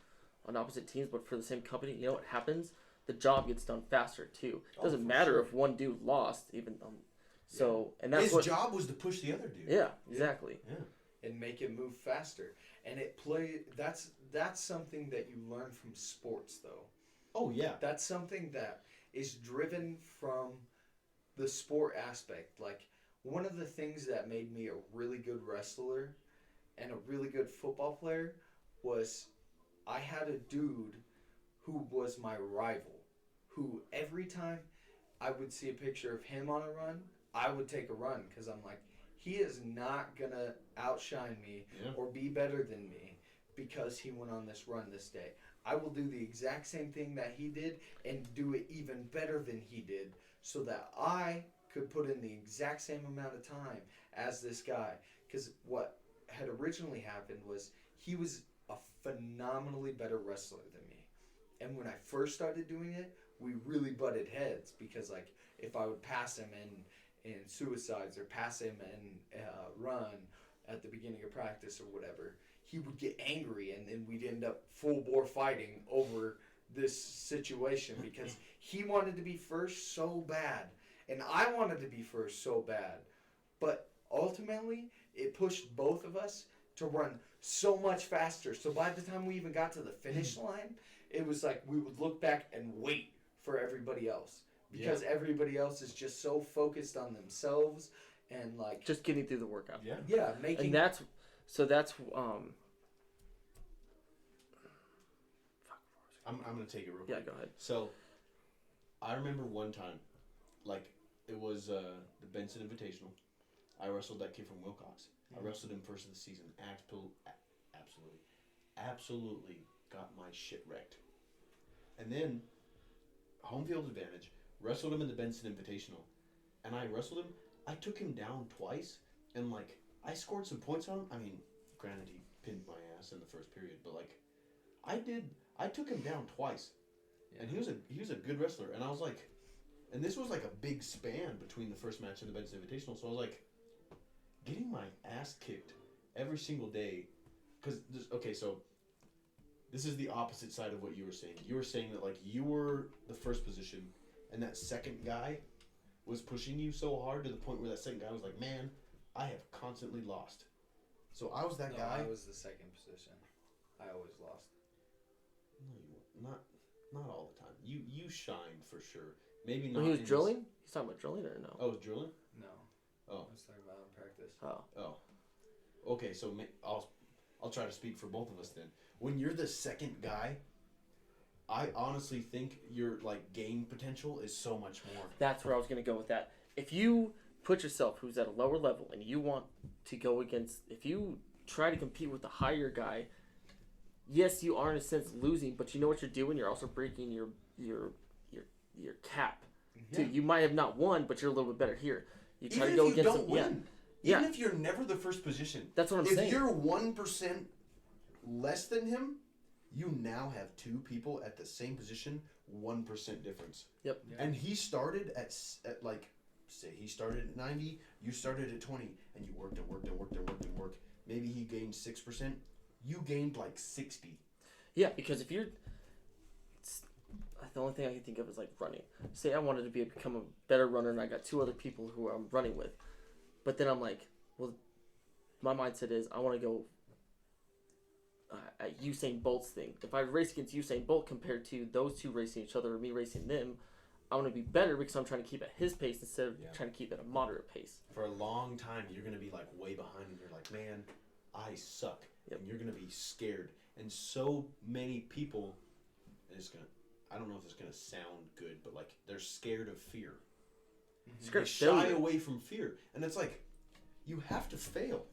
on opposite teams, but for the same company, you know what happens? The job gets done faster, too. It Oh, doesn't for matter sure. if one dude lost, even, so, and that's His what, job was to push the other dude. yeah, exactly. Yeah. and make it move faster. And that's something that you learn from sports though. Oh yeah. That's something that is driven from the sport aspect. Like, one of the things that made me a really good wrestler and a really good football player was I had a dude who was my rival, who every time I would see a picture of him on a run, I would take a run because I'm like, he is not gonna outshine me Yeah. or be better than me because he went on this run this day. I will do the exact same thing that he did and do it even better than he did so that I could put in the exact same amount of time as this guy. Because what had originally happened was he was a phenomenally better wrestler than me. And when I first started doing it, we really butted heads because, like, if I would pass him in suicides or pass him in run at the beginning of practice or whatever, he would get angry and then we'd end up full bore fighting over this situation because he wanted to be first so bad and I wanted to be first so bad. But ultimately, it pushed both of us to run so much faster. So by the time we even got to the finish line, it was like we would look back and wait for everybody else because everybody else is just so focused on themselves and like Just getting through the workout. Yeah. making And that's I'm gonna take it real quick. yeah, go ahead. So, I remember one time, like, it was the Benson Invitational. I wrestled that kid from Wilcox. I wrestled him first of the season. Absolutely got my shit wrecked. And then, home field advantage, wrestled him in the Benson Invitational. And I wrestled him I took him down twice, and like I scored some points on him. I mean, granted he pinned my ass in the first period, but like I took him down twice, and he was a good wrestler. And I was like, and this was like a big span between the first match and the Benson Invitational. So I was like, getting my ass kicked every single day, because so this is the opposite side of what you were saying. You were saying that like you were the first position, and that second guy was pushing you so hard to the point where that second guy was like, man, I have constantly lost. So I was that guy. I was the second position. I always lost. No, you not all the time. You shined for sure. Maybe not. When he was in drilling? He's talking about drilling or no? Oh, it was drilling? No. Oh. I was talking about in practice. Oh. Okay, so I'll try to speak for both of us then. When you're the second guy, I honestly think your like game potential is so much more. That's where I was going to go with that. If you put yourself, who's at a lower level, and you want to go against, if you try to compete with the higher guy, yes, you are in a sense losing, but you know what you're doing. You're also breaking your cap. Too. You might have not won, but you're a little bit better here. You try Even to go if you against don't them. win, Yeah. even if you're never the first position, That's what I'm if saying. If you're 1% less than him, you now have two people at the same position, 1% difference. Yep. Yeah. And he started at like, say he started at 90, you started at 20, and you worked and worked and worked and worked and worked. Maybe he gained 6%. You gained like 60. Yeah, because if you're, the only thing I can think of is like running. Say I wanted to become a better runner, and I got two other people who I'm running with, but then I'm like, well, my mindset is I want to go at Usain Bolt's thing. If I race against Usain Bolt compared to those two racing each other or me racing them, I want to be better because I'm trying to keep at his pace instead of trying to keep at a moderate pace. For a long time, you're going to be like way behind, and you're like, man, I suck. Yep. And you're going to be scared. And so many people, I don't know if it's going to sound good, but like they're scared of fear. Scared They of shy failure. away from fear. And it's like, you have to fail.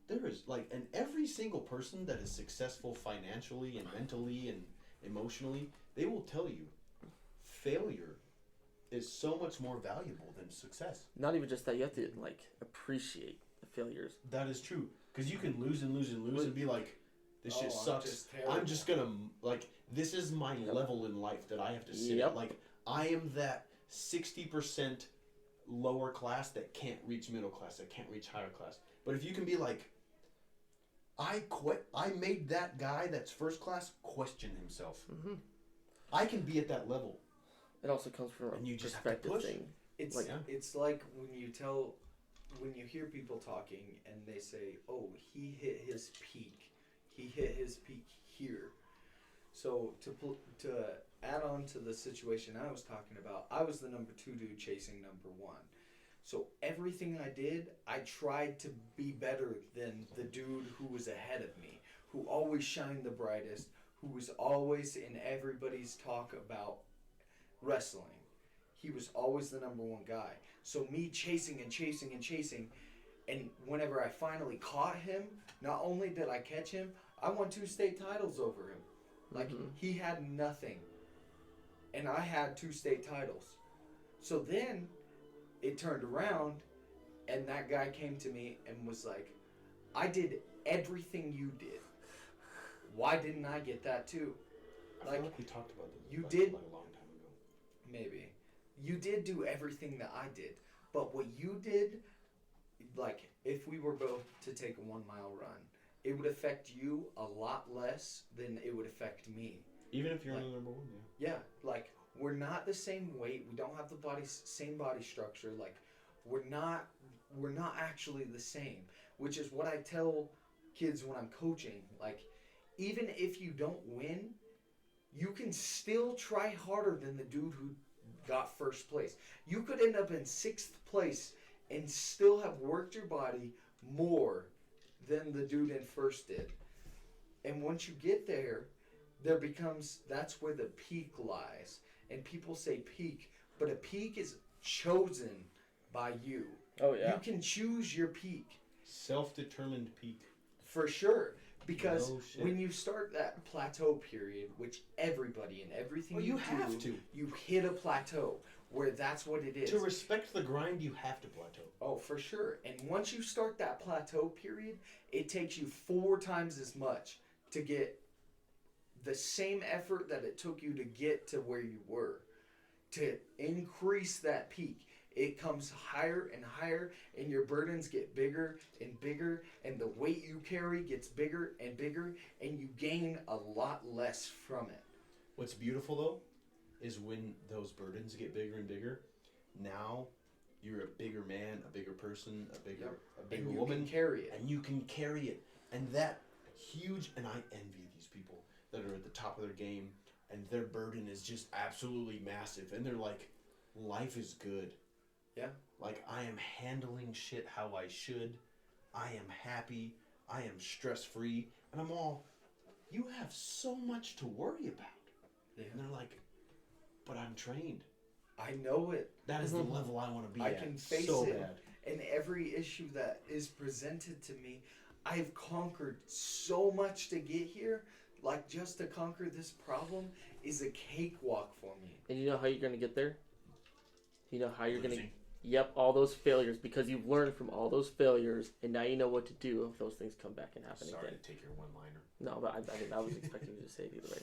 There is like, and every single person that is successful financially and mentally and emotionally, they will tell you failure is so much more valuable than success. Not even just that, you have to like appreciate the failures. That is true. Because you can lose and lose and lose and be like, this shit sucks. I'm just gonna, like, this is my level in life that I have to sit at. Like, I am that 60% lower class that can't reach middle class, that can't reach higher class. But if you can be like, I made that guy that's first class question himself. Mm-hmm. I can be at that level. It also comes from a And you just have to perspective push. thing. It's Like- it's like when you hear people talking and they say, "Oh, he hit his peak. He hit his peak here." So to add on to the situation I was talking about, I was the number 2 dude chasing number 1. So everything I did, I tried to be better than the dude who was ahead of me, who always shined the brightest, who was always in everybody's talk about wrestling. He was always the number 1 guy. So me chasing and chasing and chasing, and whenever I finally caught him, not only did I catch him, I won 2 state titles over him. Like, he had nothing, and I had 2 state titles. So then it turned around, and that guy came to me and was like, I did everything you did. Why didn't I get that too? I feel like we talked about this you like, did- like a long time ago. Maybe. You did do everything that I did. But what you did, like, if we were both to take a 1 mile run, it would affect you a lot less than it would affect me. Even if you're Like- only number 1, yeah. Yeah, like, we're not the same weight. We don't have the same body structure. Like, we're not actually the same. Which is what I tell kids when I'm coaching. Like, even if you don't win, you can still try harder than the dude who got first place. You could end up in 6th place and still have worked your body more than the dude in first did. And once you get there, that's where the peak lies. And people say peak, but a peak is chosen by you. Oh yeah. You can choose your peak. Self-determined peak. For sure. Because No shit. when you start that plateau period, which everybody and everything Well, you have to. you hit a plateau. where that's what it is. To respect the grind, you have to plateau. Oh, for sure. And once you start that plateau period, it takes you 4 times as much to get the same effort that it took you to get to where you were. To increase that peak, it comes higher and higher, and your burdens get bigger and bigger, and the weight you carry gets bigger and bigger, and you gain a lot less from it. What's beautiful though is when those burdens get bigger and bigger. Now you're a bigger man, a bigger person, a bigger And you woman, can carry it. and you can carry it. And that huge, and I envy these people that are at the top of their game, and their burden is just absolutely massive, and they're like, life is good. Yeah. Like, I am handling shit how I should. I am happy. I am stress free, and I'm all. You have so much to worry about. Yeah. And they're like, but I'm trained. I know it. That is the level I want to be I at. can face so it. bad. And every issue that is presented to me, I've conquered so much to get here. Like, just to conquer this problem is a cakewalk for me. And you know how you're going to get there? You know how you're going to... Losing. Yep, all those failures, because you've learned from all those failures, and now you know what to do if those things come back and happen Sorry again. to take your one-liner. No, but I mean, I was expecting you to say it either way.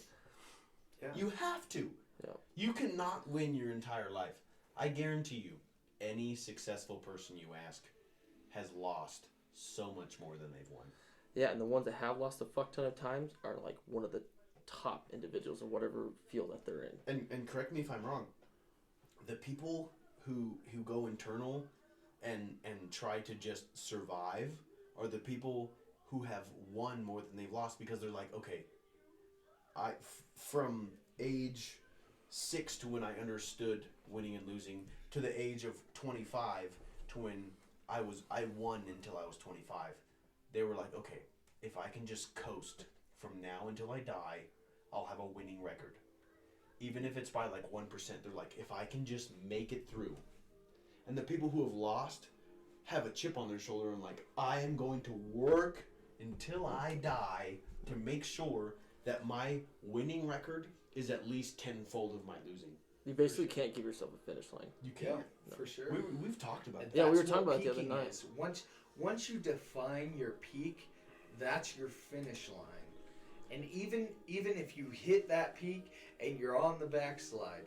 Yeah. You have to. Yeah. You cannot win your entire life. I guarantee you, any successful person you ask has lost so much more than they've won. Yeah, and the ones that have lost a fuck ton of times are like one of the top individuals in whatever field that they're in. And correct me if I'm wrong. The people who go internal and try to just survive are the people who have won more than they've lost, because they're like, okay, from age 6 to when I understood winning and losing, to the age of 25 to when I won until I was 25. They were like, okay, if I can just coast from now until I die, I'll have a winning record. Even if it's by like 1%, they're like, if I can just make it through. And the people who have lost have a chip on their shoulder and like, I am going to work until I die to make sure that my winning record is at least tenfold of my losing. You basically can't give yourself a finish line. You can't. Yeah, for sure. We've talked about And that. Yeah, we that's were talking what about it the other peaking night. is. Once you define your peak, that's your finish line. And even if you hit that peak and you're on the backslide,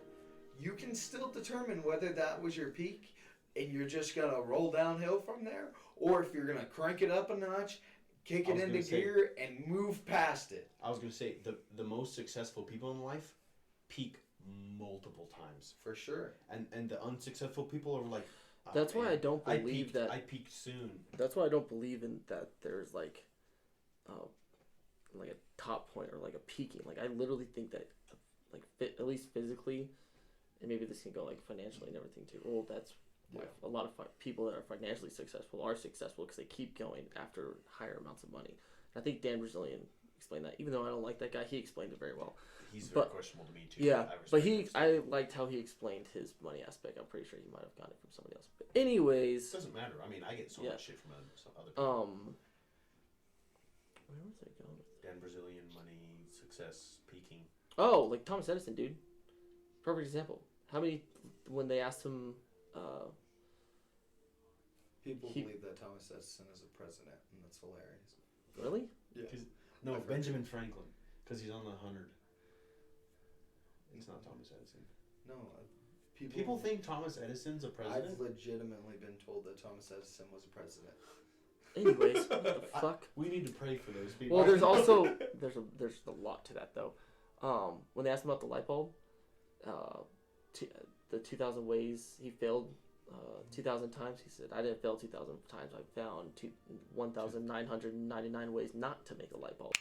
you can still determine whether that was your peak and you're just gonna roll downhill from there, or if you're gonna crank it up a notch, kick I it was into gonna say- gear, and move past it. I was going to say, the most successful people in life peak multiple times. For sure. And the unsuccessful people are like, "Oh, That's why man, I don't believe peaked, that- I peaked soon. That's why I don't believe in that there's like a top point or like a peaking. Like I literally think that like at least physically, and maybe this can go like financially and everything too. Well, that's why a lot of people that are financially successful are successful because they keep going after higher amounts of money. And I think Dan Brazilian explained that. Even though I don't like that guy, he explained it very well. He's very But- questionable to me too. Yeah, I but respect him. I liked how he explained his money aspect. I'm pretty sure he might have gotten it from somebody else. But anyways, It doesn't matter. I mean, I get so Yeah. much shit from some other people. where was I going with Dan Brazilian, money, success, peaking. Oh, like Thomas Edison, dude. Perfect example. How many, when they asked him, People He- believe that Thomas Edison is a president, and that's hilarious. really? Yeah. No, I've heard Benjamin Franklin, because he's on the 100. It's not Thomas Edison. No, People think Thomas Edison's a president. I've legitimately been told that Thomas Edison was a president. Anyways, what the fuck? We need to pray for those people. Well, there's also, there's a lot to that though. When they asked him about the light bulb, the 2,000 ways he failed 2,000 times, he said, I didn't fail 2,000 times. I found 1,999 ways not to make a light bulb.